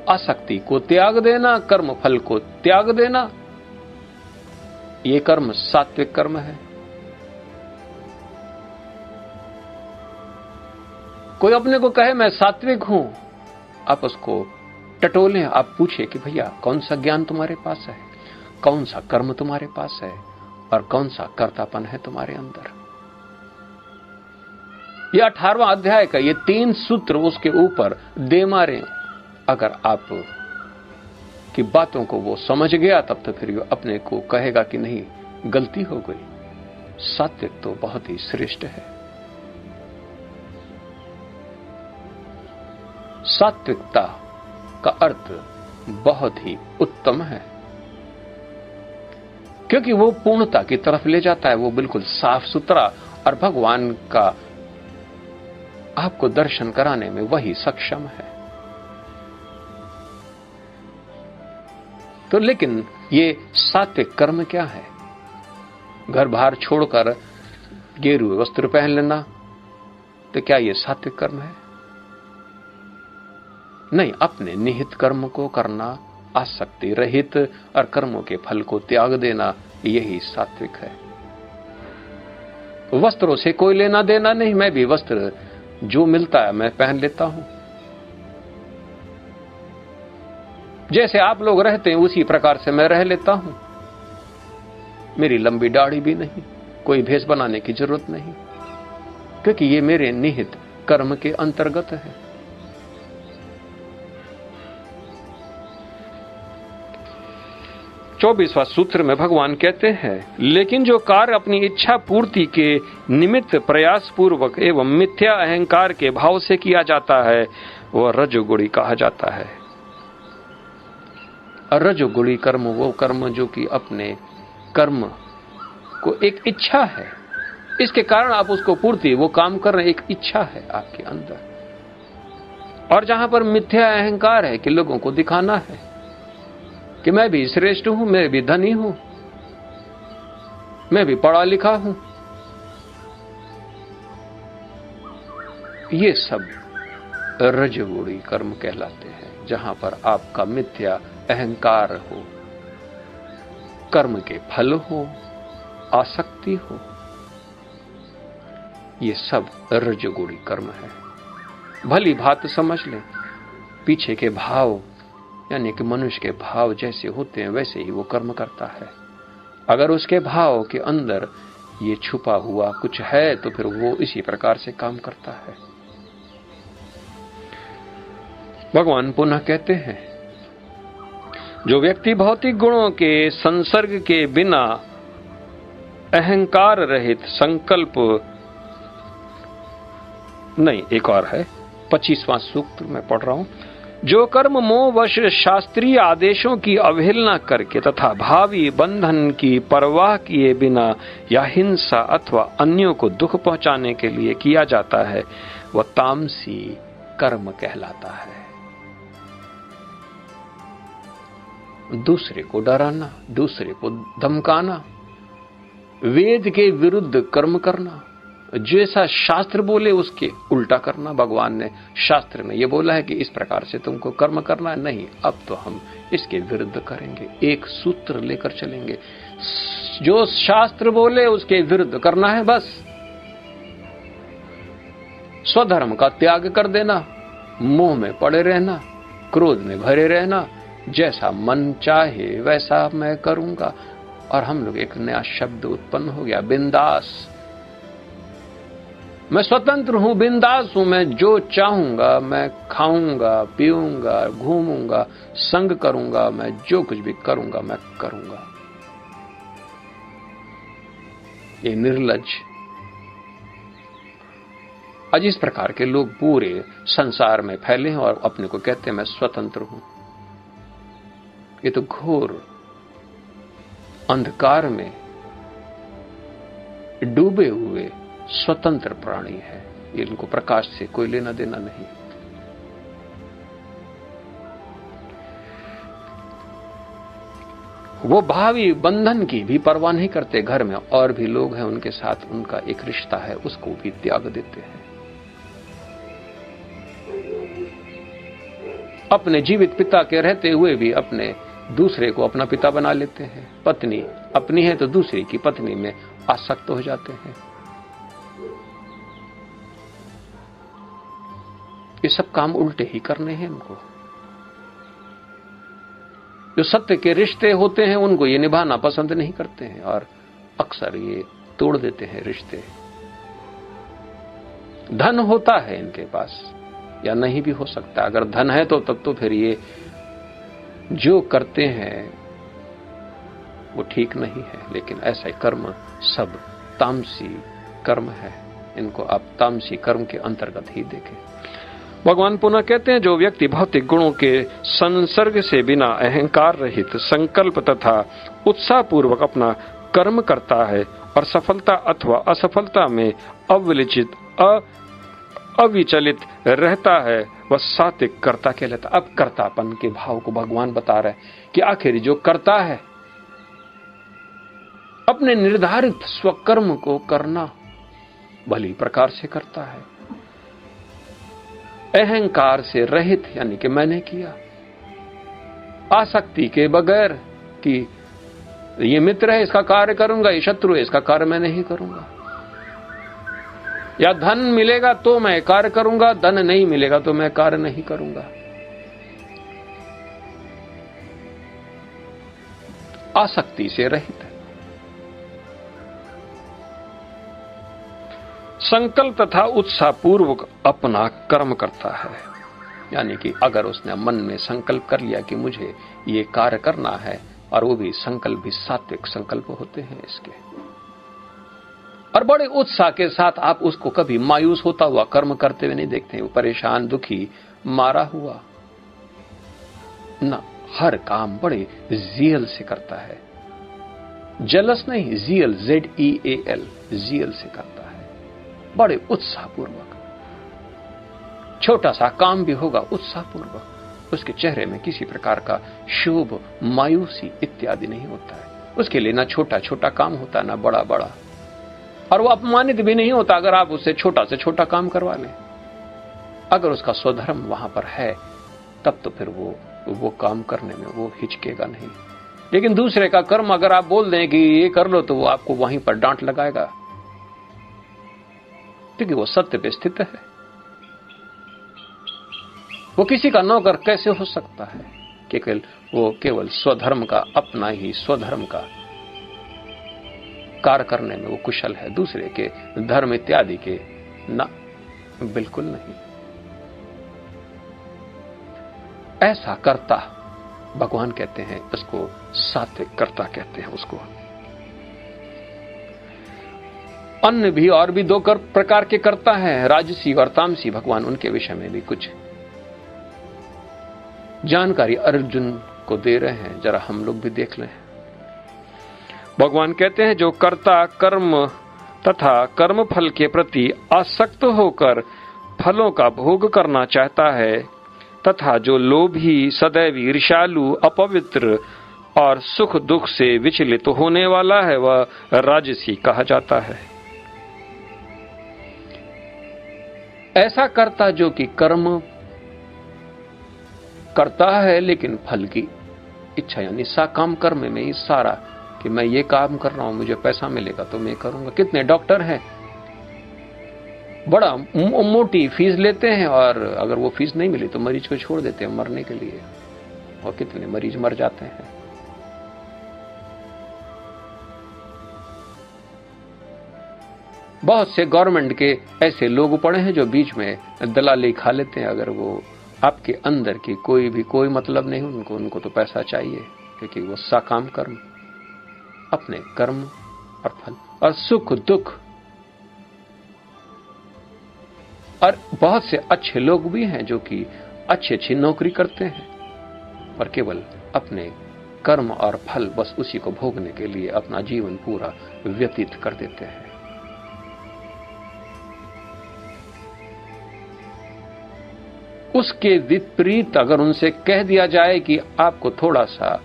आसक्ति को त्याग देना, कर्म फल को त्याग देना, ये कर्म सात्विक कर्म है। कोई अपने को कहे मैं सात्विक हूं, आप उसको टटोलें, आप पूछे कि भैया कौन सा ज्ञान तुम्हारे पास है, कौन सा कर्म तुम्हारे पास है और कौन सा कर्तापन है तुम्हारे अंदर। यह 18वां अध्याय का ये 3 सूत्र उसके ऊपर दे मारे। अगर आप की बातों को वो समझ गया तब तो फिर वो अपने को कहेगा कि नहीं गलती हो गई। सात्विक तो बहुत ही श्रेष्ठ है। सात्विकता का अर्थ बहुत ही उत्तम है, क्योंकि वो पूर्णता की तरफ ले जाता है। वो बिल्कुल साफ सुथरा और भगवान का आपको दर्शन कराने में वही सक्षम है। तो लेकिन ये सात्विक कर्म क्या है? घर बाहर छोड़कर गेरुए वस्त्र पहन लेना, तो क्या ये सात्विक कर्म है? नहीं, अपने निहित कर्म को करना, आसक्ति रहित और कर्मों के फल को त्याग देना, यही सात्विक है। वस्त्रों से कोई लेना देना नहीं। मैं भी वस्त्र जो मिलता है मैं पहन लेता हूं। जैसे आप लोग रहते हैं उसी प्रकार से मैं रह लेता हूं। मेरी लंबी दाढ़ी भी नहीं, कोई भेष बनाने की जरूरत नहीं, क्योंकि ये मेरे निहित कर्म के अंतर्गत है। चौबीसवां सूत्र में भगवान कहते हैं, लेकिन जो कार्य अपनी इच्छा पूर्ति के निमित्त प्रयास पूर्वक एवं मिथ्या अहंकार के भाव से किया जाता है वह रजोगुणी कहा जाता है। रजोगुणी कर्म वो कर्म जो कि अपने कर्म को एक इच्छा है, इसके कारण आप उसको पूर्ति, वो काम कर रहे, एक इच्छा है आपके अंदर। और जहां पर मिथ्या अहंकार है कि लोगों को दिखाना है कि मैं भी श्रेष्ठ हूं, मैं भी धनी हूं, मैं भी पढ़ा लिखा हूं, ये सब रजोगुणी कर्म कहलाते हैं। जहां पर आपका मिथ्या अहंकार हो, कर्म के फल हो, आसक्ति हो, ये सब रजोगुणी कर्म है। भली बात समझ लें, पीछे के भाव यानी कि मनुष्य के भाव जैसे होते हैं वैसे ही वो कर्म करता है। अगर उसके भाव के अंदर ये छुपा हुआ कुछ है तो फिर वो इसी प्रकार से काम करता है। भगवान पुनः कहते हैं, जो व्यक्ति भौतिक गुणों के संसर्ग के बिना अहंकार रहित संकल्प नहीं, एक और है 25वां सूक्त मैं पढ़ रहा हूं। जो कर्म मोहवश शास्त्रीय आदेशों की अवहेलना करके तथा भावी बंधन की परवाह किए बिना या हिंसा अथवा अन्यों को दुख पहुंचाने के लिए किया जाता है, वह तामसी कर्म कहलाता है। दूसरे को डराना, दूसरे को धमकाना, वेद के विरुद्ध कर्म करना, जैसा शास्त्र बोले उसके उल्टा करना। भगवान ने शास्त्र में यह बोला है कि इस प्रकार से तुमको कर्म करना है, नहीं, अब तो हम इसके विरुद्ध करेंगे, एक सूत्र लेकर चलेंगे। जो शास्त्र बोले उसके विरुद्ध करना है, बस स्वधर्म का त्याग कर देना, मोह में पड़े रहना, क्रोध में भरे रहना, जैसा मन चाहे वैसा मैं करूंगा। और हम लोग एक नया शब्द उत्पन्न हो गया, बिंदास। मैं स्वतंत्र हूं, बिंदास हूं, मैं जो चाहूंगा मैं खाऊंगा, पीऊंगा, घूमूंगा, संग करूंगा, मैं जो कुछ भी करूंगा मैं करूंगा। ये निर्लज। आज इस प्रकार के लोग पूरे संसार में फैले हैं और अपने को कहते हैं मैं स्वतंत्र हूं। ये तो घोर अंधकार में डूबे हुए स्वतंत्र प्राणी है। ये इनको प्रकाश से कोई लेना देना नहीं। वो भावी बंधन की भी परवाह नहीं करते। घर में और भी लोग हैं, उनके साथ उनका एक रिश्ता है, उसको भी त्याग देते हैं। अपने जीवित पिता के रहते हुए भी अपने दूसरे को अपना पिता बना लेते हैं। पत्नी अपनी है तो दूसरी की पत्नी में आसक्त हो जाते हैं। ये सब काम उल्टे ही करने हैं इनको। जो सत्य के रिश्ते होते हैं उनको ये निभाना पसंद नहीं करते हैं और अक्सर ये तोड़ देते हैं रिश्ते। धन होता है इनके पास या नहीं भी हो सकता। अगर धन है तो तब तो फिर ये जो करते हैं वो ठीक नहीं है। लेकिन ऐसा कर्म सब तामसी कर्म है। इनको आप तामसी कर्म के अंतर्गत ही देखें। भगवान पुनः कहते हैं, जो व्यक्ति भौतिक गुणों के संसर्ग से बिना अहंकार रहित संकल्प तथा उत्साह पूर्वक अपना कर्म करता है और सफलता अथवा असफलता में अविचलित रहता है, वह सात्विक कर्ता कहलाता। अब कर्तापन के भाव को भगवान बता रहे हैं कि आखिर जो करता है अपने निर्धारित स्वकर्म को करना भली प्रकार से करता है, अहंकार से रहित, यानी कि मैंने किया, आसक्ति के बगैर कि ये मित्र है इसका कार्य करूंगा, ये शत्रु है इसका कार्य मैं नहीं करूंगा, या धन मिलेगा तो मैं कार्य करूंगा, धन नहीं मिलेगा तो मैं कार्य नहीं करूंगा। आसक्ति से रहित है। संकल्प तथा उत्साह पूर्वक अपना कर्म करता है, यानी कि अगर उसने मन में संकल्प कर लिया कि मुझे ये कार्य करना है, और वो भी संकल्प भी सात्विक संकल्प होते हैं इसके, और बड़े उत्साह के साथ आप उसको कभी मायूस होता हुआ कर्म करते हुए नहीं देखते। वो परेशान, दुखी, मारा हुआ ना, हर काम बड़े जियल से करता है। जलस नहीं, जियल, ZEAL, जियल से करता है, बड़े उत्साहपूर्वक। छोटा सा काम भी होगा उत्साहपूर्वक। उसके चेहरे में किसी प्रकार का शोभ, मायूसी इत्यादि नहीं होता है। उसके लिए ना छोटा छोटा काम होता है ना बड़ा बड़ा, और वो अपमानित भी नहीं होता अगर आप उससे छोटा से छोटा काम करवा लें। अगर उसका स्वधर्म वहां पर है तब तो फिर वो काम करने में वो हिचकेगा नहीं। लेकिन दूसरे का कर्म अगर आप बोल दें कि ये कर लो तो वो आपको वहीं पर डांट लगाएगा, क्योंकि वो सत्य पे स्थित है। वो किसी का नौकर कैसे हो सकता है कि वो केवल स्वधर्म का, अपना ही स्वधर्म का कार्य करने में वो कुशल है, दूसरे के धर्म इत्यादि के ना, बिल्कुल नहीं। ऐसा कर्ता भगवान कहते हैं, उसको सात्विक कर्ता कहते हैं उसको। अन्य भी और भी दो प्रकार के कर्ता हैं, राजसी और तामसी। भगवान उनके विषय में भी कुछ जानकारी अर्जुन को दे रहे हैं, जरा हम लोग भी देख लें। भगवान कहते हैं, जो कर्ता कर्म तथा कर्म फल के प्रति आसक्त होकर फलों का भोग करना चाहता है तथा जो लोभी, सदैव ईर्ष्यालु, अपवित्र और सुख दुख से विचलित होने वाला है, वह राजसी कहा जाता है। ऐसा कर्ता जो कि कर्म करता है लेकिन फल की इच्छा, यानी काम कर्म में ही सारा, कि मैं ये काम कर रहा हूं, मुझे पैसा मिलेगा तो मैं करूंगा। कितने डॉक्टर हैं बड़ा मोटी फीस लेते हैं और अगर वो फीस नहीं मिली तो मरीज को छोड़ देते हैं मरने के लिए, और कितने मरीज मर जाते हैं। बहुत से गवर्नमेंट के ऐसे लोग पड़े हैं जो बीच में दलाली खा लेते हैं। अगर वो आपके अंदर की कोई मतलब नहीं उनको तो पैसा चाहिए, क्योंकि वो साकाम कर्म, अपने कर्म और फल और सुख दुख। और बहुत से अच्छे लोग भी हैं जो कि अच्छी नौकरी करते हैं और केवल अपने कर्म और फल, बस उसी को भोगने के लिए अपना जीवन पूरा व्यतीत कर देते हैं। उसके विपरीत अगर उनसे कह दिया जाए कि आपको थोड़ा सा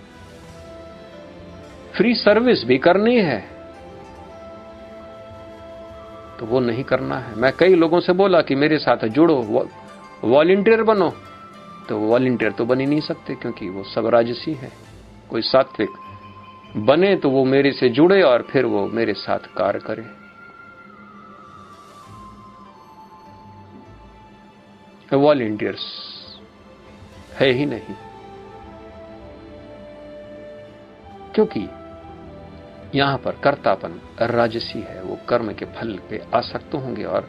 फ्री सर्विस भी करनी है तो वो नहीं करना है। मैं कई लोगों से बोला कि मेरे साथ जुड़ो, वॉलंटियर बनो, तो वॉलंटियर तो बन ही नहीं सकते, क्योंकि वो सब राजसी है। कोई सात्विक बने तो वो मेरे से जुड़े और फिर वो मेरे साथ कार्य करे। वॉलंटियर्स है ही नहीं, क्योंकि यहां पर कर्तापन राजसी है। वो कर्म के फल पे आसक्त होंगे और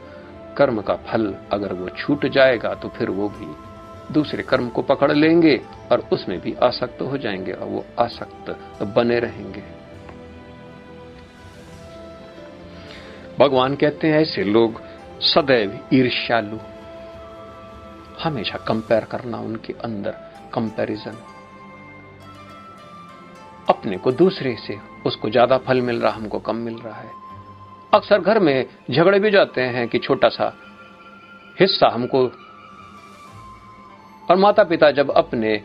कर्म का फल अगर वो छूट जाएगा तो फिर वो भी दूसरे कर्म को पकड़ लेंगे और उसमें भी आसक्त हो जाएंगे और वो आसक्त बने रहेंगे। भगवान कहते हैं ऐसे लोग सदैव ईर्ष्यालु, हमेशा कंपेयर करना उनके अंदर, कंपैरिजन, अपने को दूसरे से, उसको ज्यादा फल मिल रहा, हमको कम मिल रहा है। अक्सर घर में झगड़े भी जाते हैं कि छोटा सा हिस्सा हमको, और माता पिता जब अपने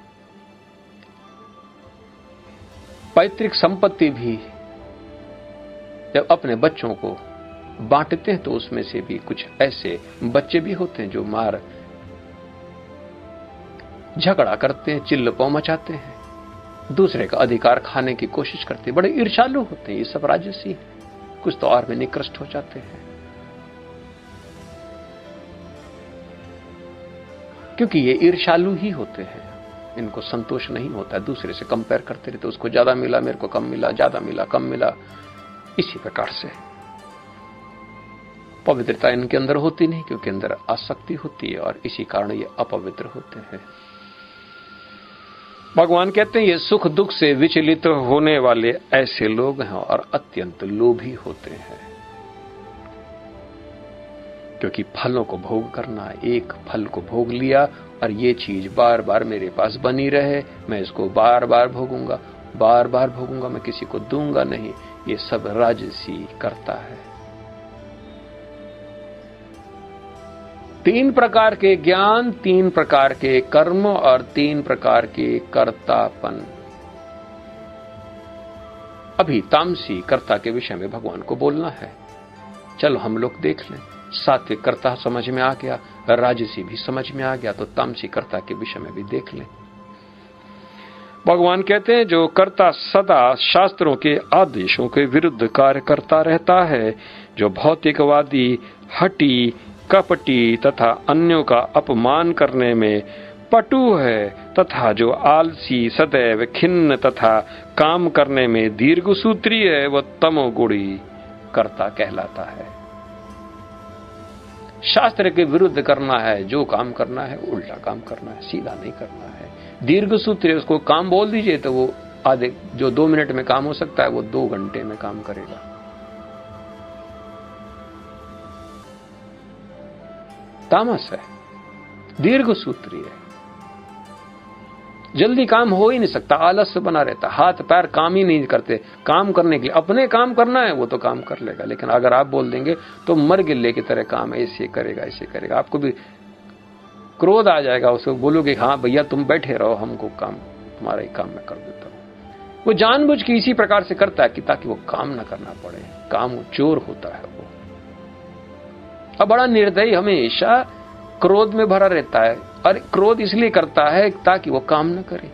पैतृक संपत्ति भी जब अपने बच्चों को बांटते हैं तो उसमें से भी कुछ ऐसे बच्चे भी होते हैं जो मार झगड़ा करते हैं, चिल्लपौ मचाते हैं, दूसरे का अधिकार खाने की कोशिश करते हैं, बड़े ईर्ष्यालु होते हैं। ये सब राजसी है, कुछ तो और में निकृष्ट हो जाते हैं, क्योंकि ये ईर्ष्यालु ही होते हैं। इनको संतोष नहीं होता, दूसरे से कंपेयर करते रहते, उसको ज्यादा मिला, मेरे को कम मिला, ज्यादा मिला, कम मिला। इसी प्रकार से पवित्रता इनके अंदर होती नहीं, क्योंकि अंदर आसक्ति होती है और इसी कारण ये अपवित्र होते हैं। भगवान कहते हैं ये सुख दुख से विचलित होने वाले ऐसे लोग हैं और अत्यंत लोभी होते हैं, क्योंकि फलों को भोग करना, एक फल को भोग लिया और ये चीज बार बार मेरे पास बनी रहे, मैं इसको बार बार भोगूंगा, बार बार भोगूंगा, मैं किसी को दूंगा नहीं। ये सब राजसी करता है। 3 प्रकार के ज्ञान, 3 प्रकार के कर्म और 3 प्रकार के कर्तापन। अभी तामसी कर्ता के विषय में भगवान को बोलना है। चलो हम लोग देख लें। सात्विक कर्ता समझ में आ गया, राजसी भी समझ में आ गया, तो तामसी कर्ता के विषय में भी देख लें। भगवान कहते हैं जो कर्ता सदा शास्त्रों के आदेशों के विरुद्ध कार्य करता रहता है, जो भौतिकवादी, हठी, कपटी तथा अन्यों का अपमान करने में पटु है, तथा जो आलसी, सदैव खिन्न तथा काम करने में दीर्घसूत्री है, वह तमोगुणी कर्ता कहलाता है। शास्त्र के विरुद्ध करना है, जो काम करना है उल्टा काम करना है, सीधा नहीं करना है। दीर्घ सूत्री, उसको काम बोल दीजिए तो वो आधे, जो 2 मिनट में काम हो सकता है वो 2 घंटे में काम करेगा। तामस है, दीर्घ सूत्री है, जल्दी काम हो ही नहीं सकता, आलस्य बना रहता, हाथ पैर काम ही नहीं करते। काम करने के लिए अपने काम करना है वो तो काम कर लेगा, लेकिन अगर आप बोल देंगे तो मर गिल्ले की तरह काम ऐसे करेगा, ऐसे करेगा। आपको भी क्रोध आ जाएगा, उसको बोलोगे हाँ भैया तुम बैठे रहो, हमको काम, तुम्हारा ही काम मैं कर देता हूं। वो जानबूझ के इसी प्रकार से करता है कि ताकि वो काम ना करना पड़े। काम चोर होता है वो। अब बड़ा निर्दयी हमेशा क्रोध में भरा रहता है, और क्रोध इसलिए करता है ताकि वो काम न करे।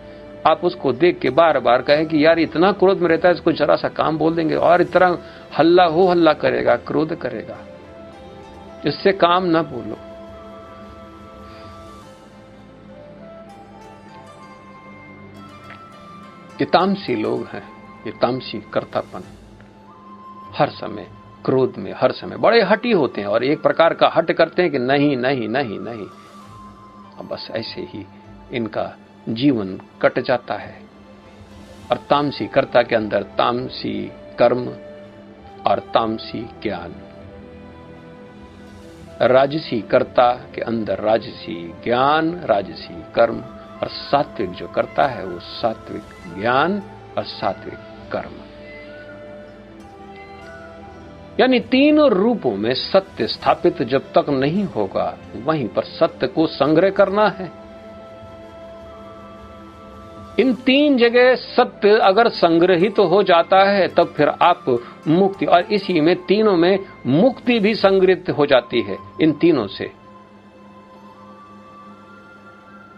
आप उसको देख के बार बार कहें कि यार इतना क्रोध में रहता है, इसको जरा सा काम बोल देंगे और इतना हल्ला करेगा, क्रोध करेगा। इससे काम ना बोलो। ये तामसी लोग हैं, ये तामसी कर्तापन, हर समय क्रोध में, हर समय बड़े हठी होते हैं और एक प्रकार का हट करते हैं कि नहीं नहीं नहीं नहीं। अब बस ऐसे ही इनका जीवन कट जाता है। और तामसी कर्ता के अंदर तामसी कर्म और तामसी ज्ञान, राजसी कर्ता के अंदर राजसी ज्ञान, राजसी कर्म, और सात्विक जो करता है वो सात्विक ज्ञान और सात्विक कर्म। यानी तीनों रूपों में सत्य स्थापित जब तक नहीं होगा, वहीं पर सत्य को संग्रह करना है। इन 3 जगह सत्य अगर संग्रहित तो हो जाता है तब फिर आप मुक्ति, और इसी में तीनों में मुक्ति भी संग्रहित हो जाती है। इन तीनों से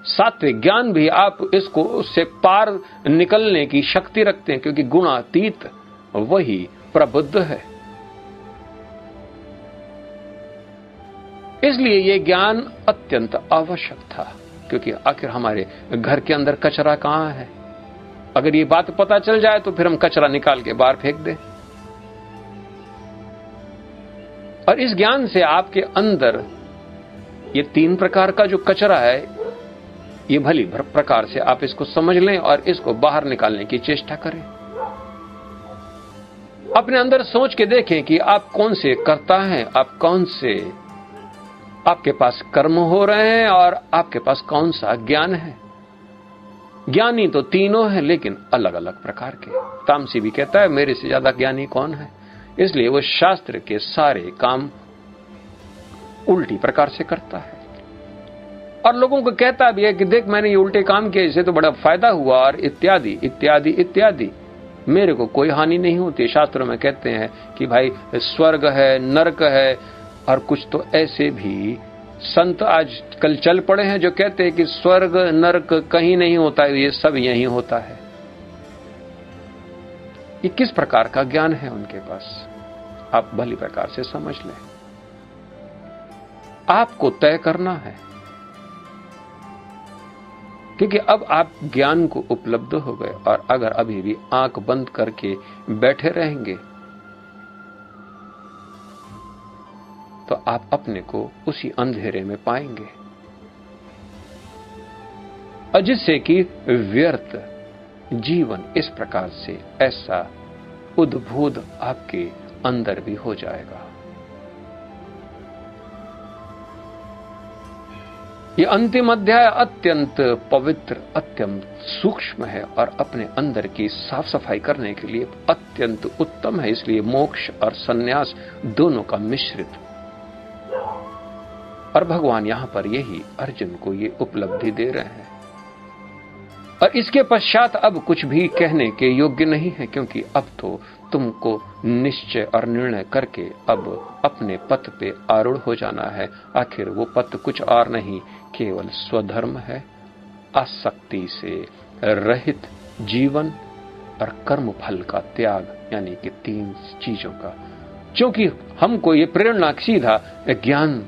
सात्विक ज्ञान भी आप इसको उससे पार निकलने की शक्ति रखते हैं, क्योंकि गुणातीत वही प्रबुद्ध है। इसलिए ये ज्ञान अत्यंत आवश्यक था, क्योंकि आखिर हमारे घर के अंदर कचरा कहां है। अगर ये बात पता चल जाए तो फिर हम कचरा निकाल के बाहर फेंक दें। और इस ज्ञान से आपके अंदर ये 3 प्रकार का जो कचरा है, ये भली प्रकार से आप इसको समझ लें और इसको बाहर निकालने की चेष्टा करें। अपने अंदर सोच के देखें कि आप कौन से कर्ता हैं, आप कौन से, आपके पास कर्म हो रहे हैं और आपके पास कौन सा ज्ञान है। ज्ञानी तो तीनों हैं, लेकिन अलग अलग प्रकार के। तामसी भी कहता है मेरे से ज्यादा ज्ञानी कौन है, इसलिए वो शास्त्र के सारे काम उल्टी प्रकार से करता है और लोगों को कहता भी है कि देख मैंने ये उल्टे काम किए, इससे तो बड़ा फायदा हुआ, और इत्यादि इत्यादि इत्यादि। मेरे को कोई हानि नहीं होती। शास्त्रों में कहते हैं कि भाई स्वर्ग है, नरक है, और कुछ तो ऐसे भी संत आजकल चल पड़े हैं जो कहते हैं कि स्वर्ग नरक कहीं नहीं होता है, ये सब यहीं होता है। ये किस प्रकार का ज्ञान है उनके पास, आप भली प्रकार से समझ लें। आपको तय करना है, क्योंकि अब आप ज्ञान को उपलब्ध हो गए, और अगर अभी भी आंख बंद करके बैठे रहेंगे तो आप अपने को उसी अंधेरे में पाएंगे, और जिससे कि व्यर्थ जीवन इस प्रकार से ऐसा उद्बोध आपके अंदर भी हो जाएगा। ये अंतिम अध्याय अत्यंत पवित्र, अत्यंत सूक्ष्म है और अपने अंदर की साफ सफाई करने के लिए अत्यंत उत्तम है। इसलिए मोक्ष और सन्यास दोनों का मिश्रित, और भगवान यहां पर यही अर्जुन को ये उपलब्धि दे रहे हैं। और इसके पश्चात अब कुछ भी कहने के योग्य नहीं है, क्योंकि अब तो तुमको निश्चय और निर्णय करके अब अपने पथ पे आरूढ़ हो जाना है। आखिर वो पथ कुछ और नहीं, केवल स्वधर्म है, आसक्ति से रहित जीवन और कर्म फल का त्याग, यानी कि 3 चीजों का। क्योंकि हमको ये प्रेरणा सीधा ज्ञान,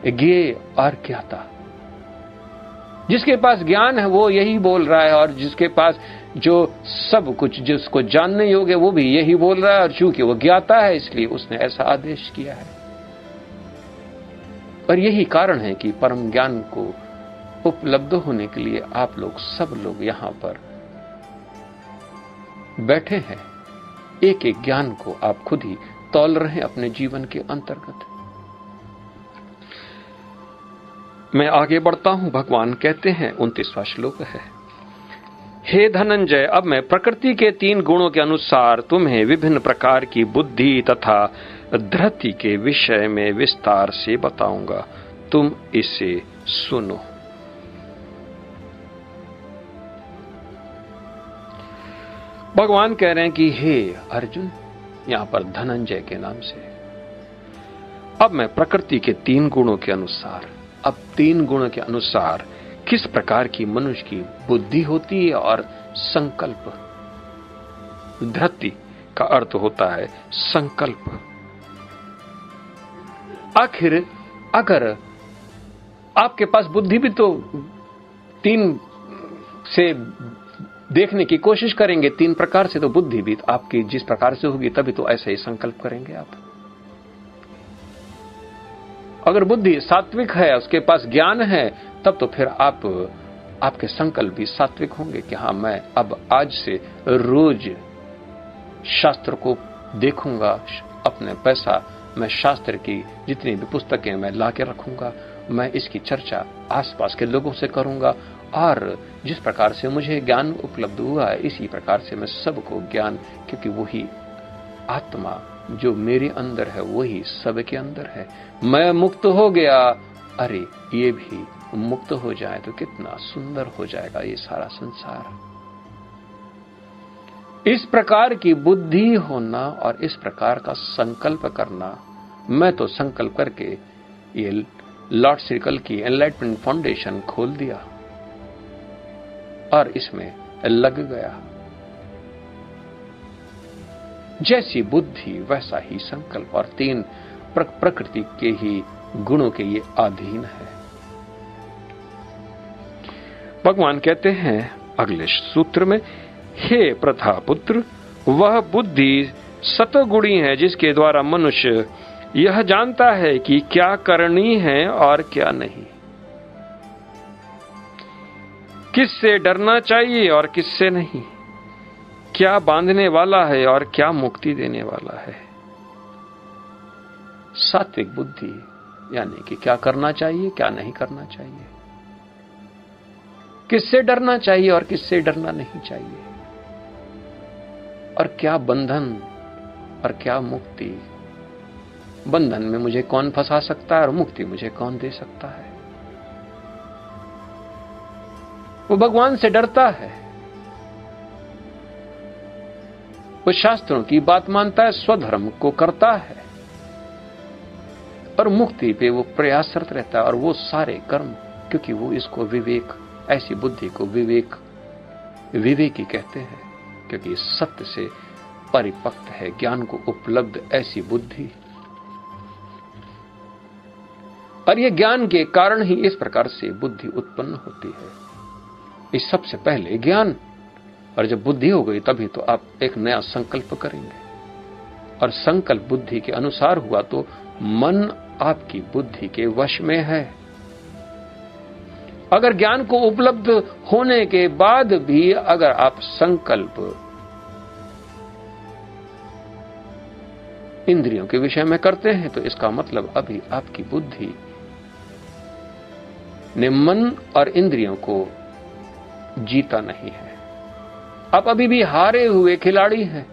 ज्ञेय और ज्ञाता, जिसके पास ज्ञान है वो यही बोल रहा है, और जिसके पास जो सब कुछ जिसको जानने योग्य वो भी यही बोल रहा है, और चूंकि वो ज्ञाता है इसलिए उसने ऐसा आदेश किया है। और यही कारण है कि परम ज्ञान को उपलब्ध होने के लिए आप लोग सब लोग यहां पर बैठे हैं। एक एक ज्ञान को आप खुद ही तौल रहे हैं अपने जीवन के अंतर्गत। मैं आगे बढ़ता हूं। भगवान कहते हैं, 29वां श्लोक है, हे धनंजय, अब मैं प्रकृति के 3 गुणों के अनुसार तुम्हें विभिन्न प्रकार की बुद्धि तथा धृति के विषय में विस्तार से बताऊंगा, तुम इसे सुनो। भगवान कह रहे हैं कि हे अर्जुन, यहां पर धनंजय के नाम से, अब मैं प्रकृति के 3 गुणों के अनुसार, अब 3 गुणों के अनुसार किस प्रकार की मनुष्य की बुद्धि होती है और संकल्प। धृति का अर्थ होता है संकल्प। आखिर अगर आपके पास बुद्धि भी तो 3 से देखने की कोशिश करेंगे, 3 प्रकार से तो बुद्धि भी आपकी जिस प्रकार से होगी तभी तो ऐसे ही संकल्प करेंगे आप। अगर बुद्धि सात्विक है, उसके पास ज्ञान है, तब तो फिर आपके संकल्प भी सात्विक होंगे कि हां, मैं अब आज से रोज शास्त्र को देखूंगा, अपने पैसा मैं शास्त्र की जितनी भी पुस्तकें मैं लाके रखूंगा, मैं इसकी चर्चा आसपास के लोगों से करूंगा, और जिस प्रकार से मुझे ज्ञान उपलब्ध हुआ है इसी प्रकार से मैं सबको ज्ञान, क्योंकि वही आत्मा जो मेरे अंदर है वही सबके अंदर है। मैं मुक्त हो गया, अरे ये भी मुक्त हो जाए तो कितना सुंदर हो जाएगा ये सारा संसार। इस प्रकार की बुद्धि होना और इस प्रकार का संकल्प करना, मैं तो संकल्प करके ये लॉर्ड सर्कल की एनलाइटमेंट फाउंडेशन खोल दिया और इसमें लग गया। जैसी बुद्धि वैसा ही संकल्प, और 3 प्रकृति के ही गुणों के ये अधीन है। भगवान कहते हैं अगले सूत्र में, हे प्रथापुत्र, वह बुद्धि सतगुणी है जिसके द्वारा मनुष्य यह जानता है कि क्या करनी है और क्या नहीं, किससे डरना चाहिए और किससे नहीं, क्या बांधने वाला है और क्या मुक्ति देने वाला है। सात्विक बुद्धि यानी कि क्या करना चाहिए, क्या नहीं करना चाहिए, किससे डरना चाहिए और किससे डरना नहीं चाहिए, और क्या बंधन और क्या मुक्ति। बंधन में मुझे कौन फंसा सकता है और मुक्ति मुझे कौन दे सकता है। वो भगवान से डरता है, वो शास्त्रों की बात मानता है, स्वधर्म को करता है और मुक्ति पे वो प्रयासरत रहता है। और वो सारे कर्म, क्योंकि वो इसको विवेक, ऐसी बुद्धि को विवेकी कहते हैं, क्योंकि सत्य से परिपक्व है, ज्ञान को उपलब्ध ऐसी बुद्धि। और यह ज्ञान के कारण ही इस प्रकार से बुद्धि उत्पन्न होती है। इस सबसे पहले ज्ञान, और जब बुद्धि हो गई तभी तो आप एक नया संकल्प करेंगे, और संकल्प बुद्धि के अनुसार हुआ तो मन आपकी बुद्धि के वश में है। अगर ज्ञान को उपलब्ध होने के बाद भी अगर आप संकल्प इंद्रियों के विषय में करते हैं तो इसका मतलब अभी आपकी बुद्धि ने मन और इंद्रियों को जीता नहीं है, आप अभी भी हारे हुए खिलाड़ी हैं।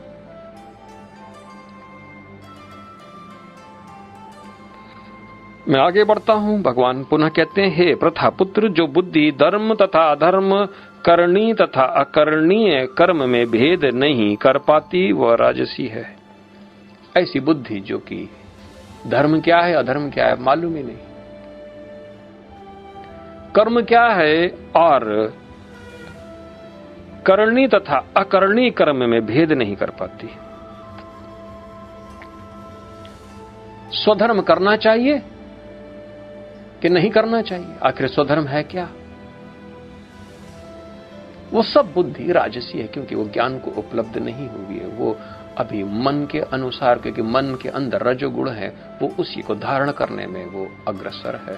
मैं आगे बढ़ता हूं। भगवान पुनः कहते हैं, हे प्रथापुत्र, जो बुद्धि धर्म तथा अधर्म, करणी तथा अकरणीय कर्म में भेद नहीं कर पाती वह राजसी है। ऐसी बुद्धि जो कि धर्म क्या है अधर्म क्या है मालूम ही नहीं, कर्म क्या है और करणी तथा अकरणी कर्म में भेद नहीं कर पाती। स्वधर्म करना चाहिए कि नहीं करना चाहिए, आखिर स्वधर्म है क्या, वो सब बुद्धि राजसी है, क्योंकि वो ज्ञान को उपलब्ध नहीं हुई है, वो अभी मन के अनुसार, क्योंकि मन के अंदर रजोगुण है, वो उसी को धारण करने में वो अग्रसर है।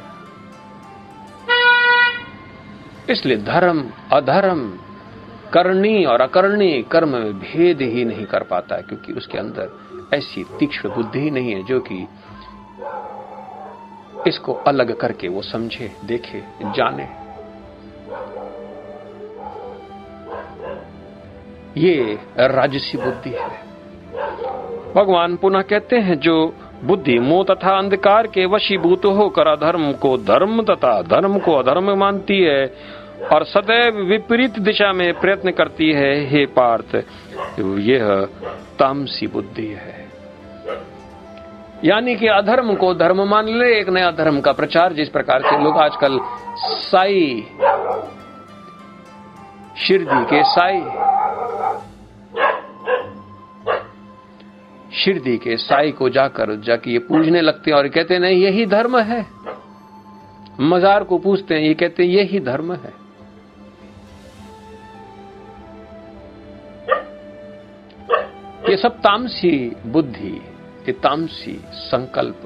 इसलिए धर्म अधर्म, करनी और अकरणी कर्म में भेद ही नहीं कर पाता है, क्योंकि उसके अंदर ऐसी तीक्ष्ण बुद्धि ही नहीं है जो कि इसको अलग करके वो समझे, देखे, जाने। ये राजसी बुद्धि है। भगवान पुनः कहते हैं, जो बुद्धि मोह तथा अंधकार के वशीभूत होकर अधर्म को धर्म तथा धर्म को अधर्म मानती है और सदैव विपरीत दिशा में प्रयत्न करती है, हे पार्थ, यह तामसी बुद्धि है। यानी कि अधर्म को धर्म मान ले, एक नया धर्म का प्रचार, जिस प्रकार से लोग आजकल साई, शिरडी के साई को जाकर ये पूजने लगते हैं और कहते हैं नहीं यही धर्म है। मजार को पूछते हैं, ये कहते हैं यही धर्म है। ये सब तामसी बुद्धि, ये तामसी संकल्प।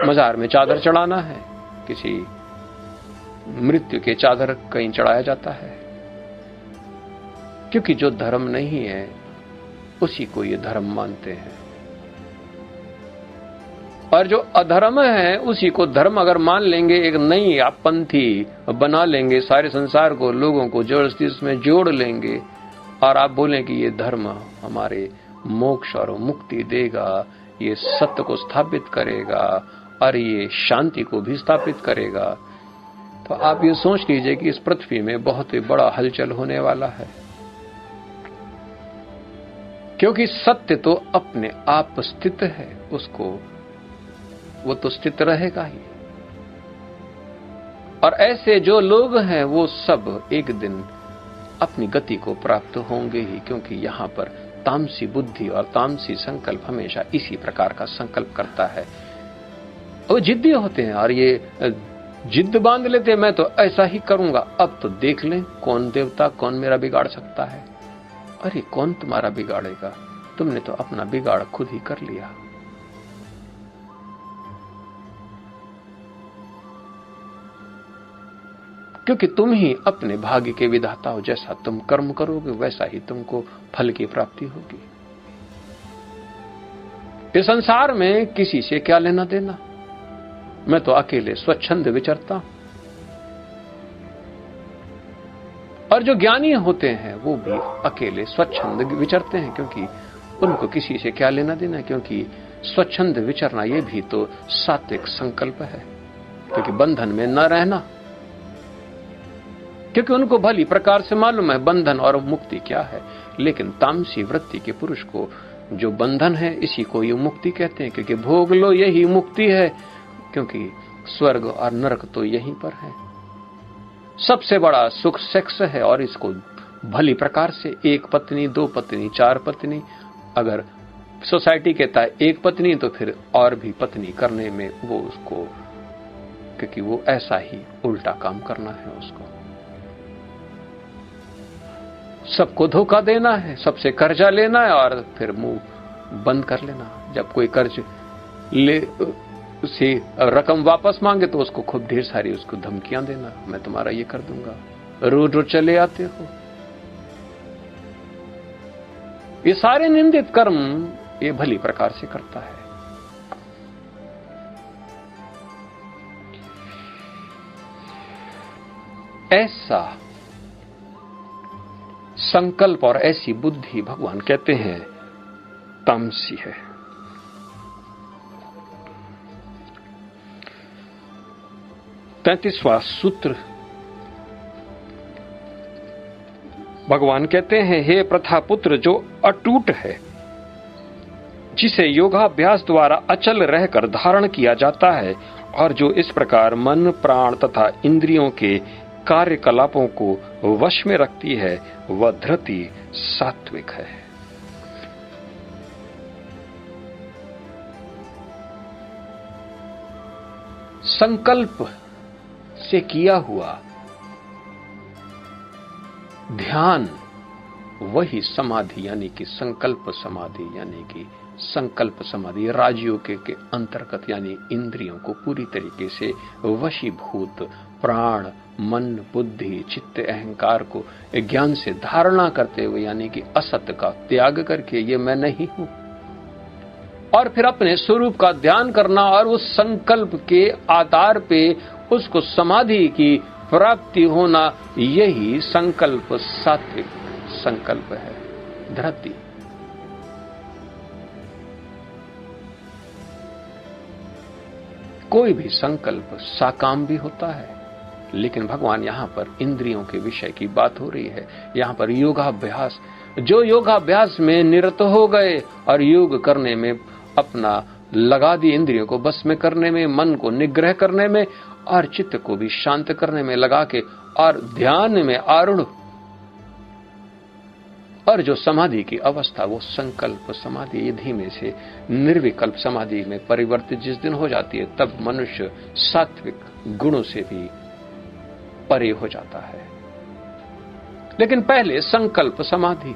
मजार में चादर चढ़ाना है, किसी मृत्यु के चादर कहीं चढ़ाया जाता है, क्योंकि जो धर्म नहीं है उसी को ये धर्म मानते हैं, और जो अधर्म है उसी को धर्म अगर मान लेंगे, एक नई आप पंथी बना लेंगे, सारे संसार को, लोगों को जबरदस्ती उसमें जोड़ लेंगे और आप बोलें कि ये धर्म हमारे मोक्ष और मुक्ति देगा, ये सत्य को स्थापित करेगा और ये शांति को भी स्थापित करेगा, तो आप ये सोच लीजिए कि इस पृथ्वी में बहुत ही बड़ा हलचल होने वाला है। क्योंकि सत्य तो अपने आप स्थित है, उसको वो तो स्थित रहेगा ही। और ऐसे जो लोग हैं वो सब एक दिन अपनी गति को प्राप्त होंगे ही, क्योंकि यहां पर तामसी बुद्धि और तामसी संकल्प हमेशा इसी प्रकार का संकल्प करता है। वो जिद्दी होते हैं और ये जिद बांध लेते हैं, मैं तो ऐसा ही करूंगा, अब तो देख लें कौन देवता कौन मेरा बिगाड़ सकता है। अरे कौन तुम्हारा बिगाड़ेगा, तुमने तो अपना बिगाड़ खुद ही कर लिया। क्योंकि तुम ही अपने भाग्य के विधाता हो, जैसा तुम कर्म करोगे वैसा ही तुमको फल की प्राप्ति होगी। इस संसार में किसी से क्या लेना देना, मैं तो अकेले स्वच्छंद विचरता हूं। और जो ज्ञानी होते हैं वो भी अकेले स्वच्छंद विचरते हैं, क्योंकि उनको किसी से क्या लेना देना है, क्योंकि स्वच्छंद विचरना ये भी तो सात्विक संकल्प है, क्योंकि बंधन में न रहना, क्योंकि उनको भली प्रकार से मालूम है बंधन और मुक्ति क्या है। लेकिन तामसी वृत्ति के पुरुष को जो बंधन है इसी को ये मुक्ति कहते हैं, क्योंकि भोग लो यही मुक्ति है, क्योंकि स्वर्ग और नरक तो यहीं पर है। सबसे बड़ा सुख सेक्स है, और इसको भली प्रकार से एक पत्नी, दो पत्नी, चार पत्नी, अगर सोसाइटी कहता है एक पत्नी तो फिर और भी पत्नी करने में वो उसको, क्योंकि वो ऐसा ही उल्टा काम करना है उसको। सबको धोखा देना है, सबसे कर्जा लेना है और फिर मुंह बंद कर लेना। जब कोई कर्ज ले उसे रकम वापस मांगे तो उसको खूब ढेर सारी उसको धमकियां देना, मैं तुम्हारा ये कर दूंगा, रोज रोज चले आते हो। ये सारे निंदित कर्म ये भली प्रकार से करता है। ऐसा संकल्प और ऐसी बुद्धि भगवान कहते हैं तामसी है। तैंतीसवां सूत्र भगवान कहते हैं, हे प्रथापुत्र, जो अटूट है, जिसे योगाभ्यास द्वारा अचल रहकर धारण किया जाता है, और जो इस प्रकार मन, प्राण तथा इंद्रियों के कार्यकलापों को वश में रखती है, वह धृति सात्विक है। संकल्प से किया हुआ ध्यान वही समाधि यानी कि संकल्प समाधि, यानी कि संकल्प समाधि राजयोग के अंतर्गत, यानी इंद्रियों को पूरी तरीके से वशीभूत, प्राण, मन, बुद्धि, चित्त, अहंकार को ज्ञान से धारणा करते हुए, यानी कि असत्य का त्याग करके ये मैं नहीं हूं, और फिर अपने स्वरूप का ध्यान करना और उस संकल्प के आधार पे उसको समाधि की प्राप्ति होना, यही संकल्प सात्विक संकल्प है। धृति कोई भी संकल्प साकाम भी होता है, लेकिन भगवान यहां पर इंद्रियों के विषय की बात हो रही है। यहां पर योगाभ्यास, जो योगाभ्यास में निरत हो गए और योग करने में अपना लगा दी, इंद्रियों को बस में करने में, मन को निग्रह करने में और चित्त को भी शांत करने में लगा के, और ध्यान में आरूढ़, और जो समाधि की अवस्था वो संकल्प समाधि, ये धीमे से निर्विकल्प समाधि में परिवर्तित जिस दिन हो जाती है, तब मनुष्य सात्विक गुणों से भी परे हो जाता है। लेकिन पहले संकल्प समाधि,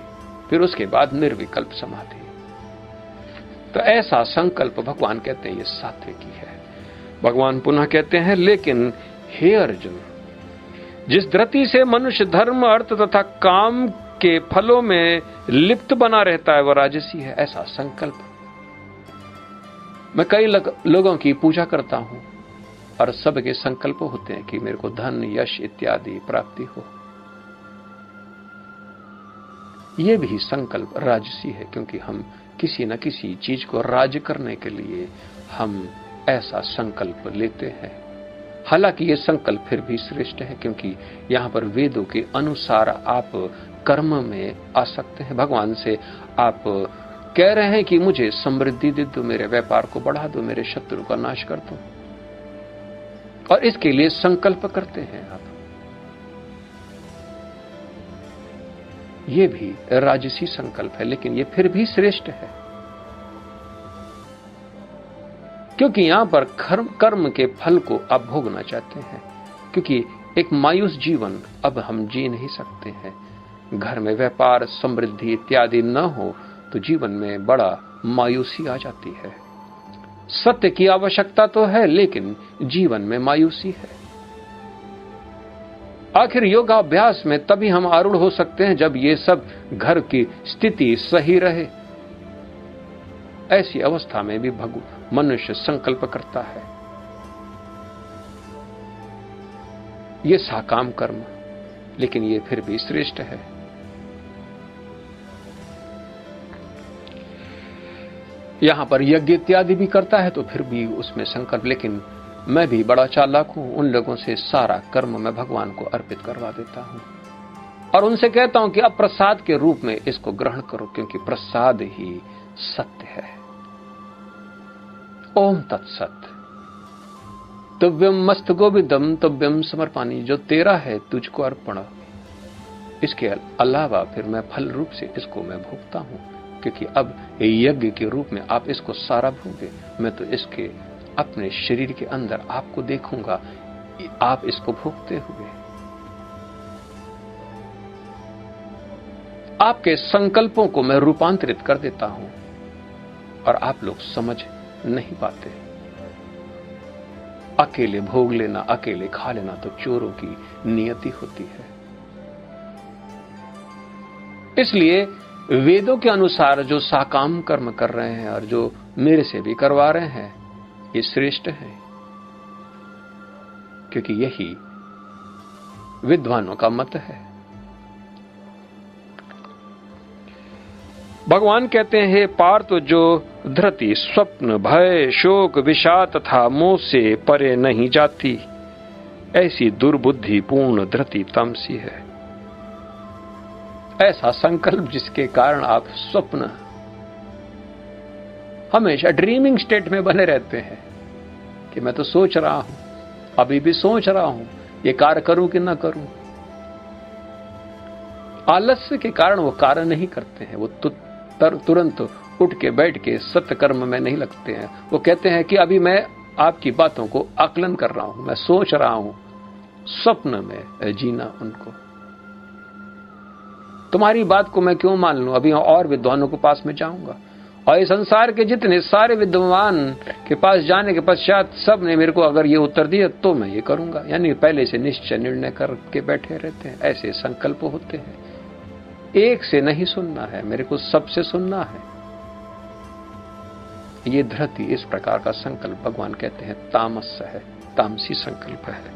फिर उसके बाद निर्विकल्प समाधि। तो ऐसा संकल्प भगवान कहते हैं ये सात्विकी है। भगवान पुनः कहते हैं, लेकिन हे अर्जुन, जिस धृति से मनुष्य धर्म, अर्थ तथा काम के फलों में लिप्त बना रहता है वह राजसी है। ऐसा संकल्प, मैं कई लोगों की पूजा करता हूं और सबके संकल्प होते हैं कि मेरे को धन, यश इत्यादि प्राप्ति हो। यह भी संकल्प राजसी है, क्योंकि हम किसी न किसी चीज को राज करने के लिए हम ऐसा संकल्प लेते हैं। हालांकि ये संकल्प फिर भी श्रेष्ठ है, क्योंकि यहां पर वेदों के अनुसार आप कर्म में आ सकते हैं। भगवान से आप कह रहे हैं कि मुझे समृद्धि दे दो, मेरे व्यापार को बढ़ा दो, मेरे शत्रु का नाश कर दो, और इसके लिए संकल्प करते हैं आप। ये भी राजसी संकल्प है, लेकिन ये फिर भी श्रेष्ठ है, क्योंकि यहां पर कर्म के फल को आप भोगना चाहते हैं। क्योंकि एक मायूस जीवन अब हम जी नहीं सकते हैं। घर में व्यापार, समृद्धि इत्यादि न हो तो जीवन में बड़ा मायूसी आ जाती है। सत्य की आवश्यकता तो है, लेकिन जीवन में मायूसी है। आखिर योगाभ्यास में तभी हम आरूढ़ हो सकते हैं जब ये सब घर की स्थिति सही रहे। ऐसी अवस्था में भी मनुष्य संकल्प करता है। ये साकाम कर्म, लेकिन ये फिर भी श्रेष्ठ है। यहां पर यज्ञ इत्यादि भी करता है तो फिर भी उसमें संकल्प, लेकिन मैं भी बड़ा चालाक हूं, उन लोगों से सारा कर्म मैं भगवान को अर्पित करवा देता हूं और उनसे कहता हूं कि अब प्रसाद के रूप में इसको ग्रहण करो, क्योंकि प्रसाद ही सत्य है। ओम तत्सत। तुभ्यम मस्त गोविंदम तुभ्यम समर्पानी, जो तेरा है तुझको अर्पण। इसके अलावा फिर मैं फल रूप से इसको मैं भोगता हूं, क्योंकि अब यज्ञ के रूप में आप इसको सारा भोगे। मैं तो इसके अपने शरीर के अंदर आपको देखूंगा, आप इसको भोगते हुए। आपके संकल्पों को मैं रूपांतरित कर देता हूं और आप लोग समझ नहीं पाते। अकेले भोग लेना, अकेले खा लेना तो चोरों की नियति होती है। इसलिए वेदों के अनुसार जो साकाम कर्म कर रहे हैं और जो मेरे से भी करवा रहे हैं, ये श्रेष्ठ है, क्योंकि यही विद्वानों का मत है। भगवान कहते हैं, हे पार्थ, जो धृति, स्वप्न, भय, शोक, विषाद तथा मोह से परे नहीं जाती, ऐसी दुर्बुद्धि पूर्ण धृति तमसी है। ऐसा संकल्प जिसके कारण आप स्वप्न, हमेशा ड्रीमिंग स्टेट में बने रहते हैं कि मैं तो सोच रहा हूं, अभी भी सोच रहा हूं, ये कार्य करूं कि ना करूं। आलस्य के कारण वो कार्य नहीं करते हैं। वो तुरंत उठ के बैठ के सत्कर्म में नहीं लगते हैं। वो कहते हैं कि अभी मैं आपकी बातों को आकलन कर रहा हूं, मैं सोच रहा हूं। स्वप्न में जीना उनको। तुम्हारी बात को मैं क्यों मान लूं, अभी और विद्वानों के पास में जाऊंगा, और इस संसार के जितने सारे विद्वान के पास जाने के पश्चात सब ने मेरे को अगर ये उत्तर दिया तो मैं ये करूंगा। यानी पहले से निश्चय निर्णय करके बैठे रहते हैं, ऐसे संकल्प होते हैं। एक से नहीं सुनना है, मेरे को सबसे सुनना है। ये धृति, इस प्रकार का संकल्प भगवान कहते हैं तामस है, तामसी संकल्प है,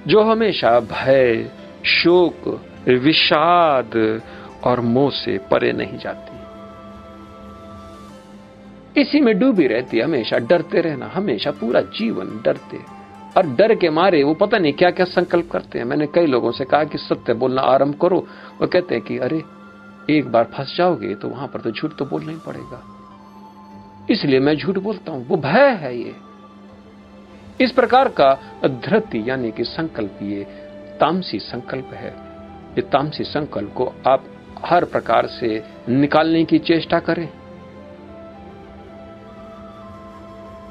जो हमेशा भय, शोक, विषाद और मोह से परे नहीं जाती, इसी में डूबी रहती है। हमेशा डरते रहना, हमेशा पूरा जीवन डरते, और डर के मारे वो पता नहीं क्या क्या संकल्प करते हैं। मैंने कई लोगों से कहा कि सत्य बोलना आरंभ करो, वो कहते हैं कि अरे एक बार फंस जाओगे तो वहां पर तो झूठ तो बोलना ही पड़ेगा, इसलिए मैं झूठ बोलता हूं। वो भय है ये। इस प्रकार का धृति यानी कि संकल्प, ये तामसी संकल्प है। ये तामसी संकल्प को आप हर प्रकार से निकालने की चेष्टा करें,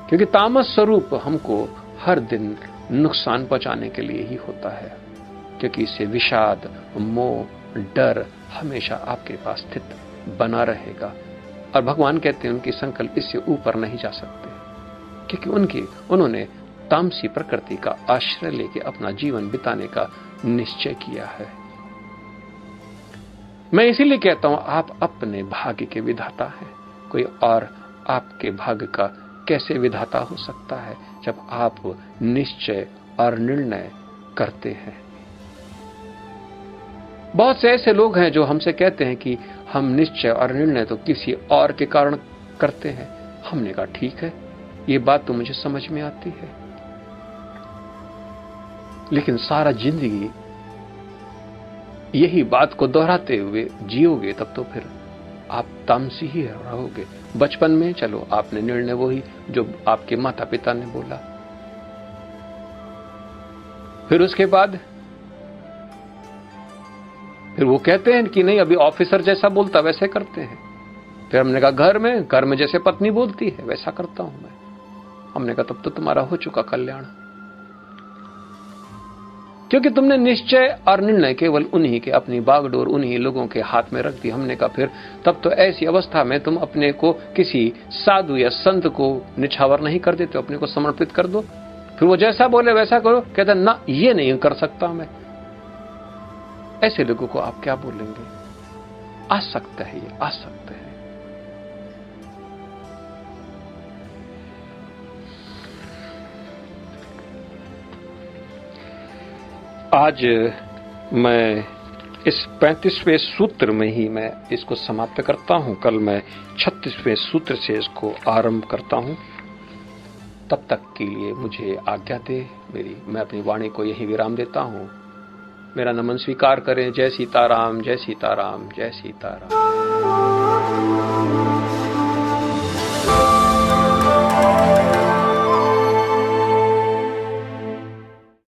क्योंकि तामस स्वरूप हमको हर दिन नुकसान पहुंचाने के लिए ही होता है, क्योंकि इससे विषाद, मोह, डर हमेशा आपके पास स्थित बना रहेगा। और भगवान कहते हैं उनकी संकल्प इससे ऊपर नहीं जा सकते, क्योंकि उन्होंने तामसी प्रकृति का आश्रय लेके अपना जीवन बिताने का निश्चय किया है। मैं इसीलिए कहता हूं आप अपने भाग्य के विधाता हैं। कोई और आपके भाग्य का कैसे विधाता हो सकता है जब आप निश्चय और निर्णय करते हैं। बहुत से ऐसे लोग हैं जो हमसे कहते हैं कि हम निश्चय और निर्णय तो किसी और के कारण करते हैं। हमने कहा ठीक है, ये बात तो मुझे समझ में आती है, लेकिन सारा जिंदगी यही बात को दोहराते हुए जियोगे तब तो फिर आप तामसी ही रहोगे। बचपन में चलो आपने निर्णय वही जो आपके माता पिता ने बोला, फिर उसके बाद फिर वो कहते हैं कि नहीं अभी ऑफिसर जैसा बोलता वैसे करते हैं। फिर हमने कहा घर में जैसे पत्नी बोलती है वैसा करता हूं मैं। हमने कहा तब तो तुम्हारा हो चुका कल्याण, क्योंकि तुमने निश्चय और निर्णय केवल उन्हीं के, अपनी बागडोर उन्हीं लोगों के हाथ में रख दी। हमने कहा फिर तब तो ऐसी अवस्था में तुम अपने को किसी साधु या संत को निछावर नहीं कर देते, अपने को समर्पित कर दो। फिर वो जैसा बोले वैसा करो। कहता ना ये नहीं कर सकता मैं। ऐसे लोगों को आप क्या बोलेंगे? आ सकता है, ये आ सकता है। आज मैं इस 35वें सूत्र में ही मैं इसको समाप्त करता हूं। कल मैं 36वें सूत्र से इसको आरंभ करता हूं। तब तक के लिए मुझे आज्ञा दे। मैं अपनी वाणी को यही विराम देता हूं। मेरा नमन स्वीकार करें। जय सीताराम, जय सीताराम, जय सीताराम।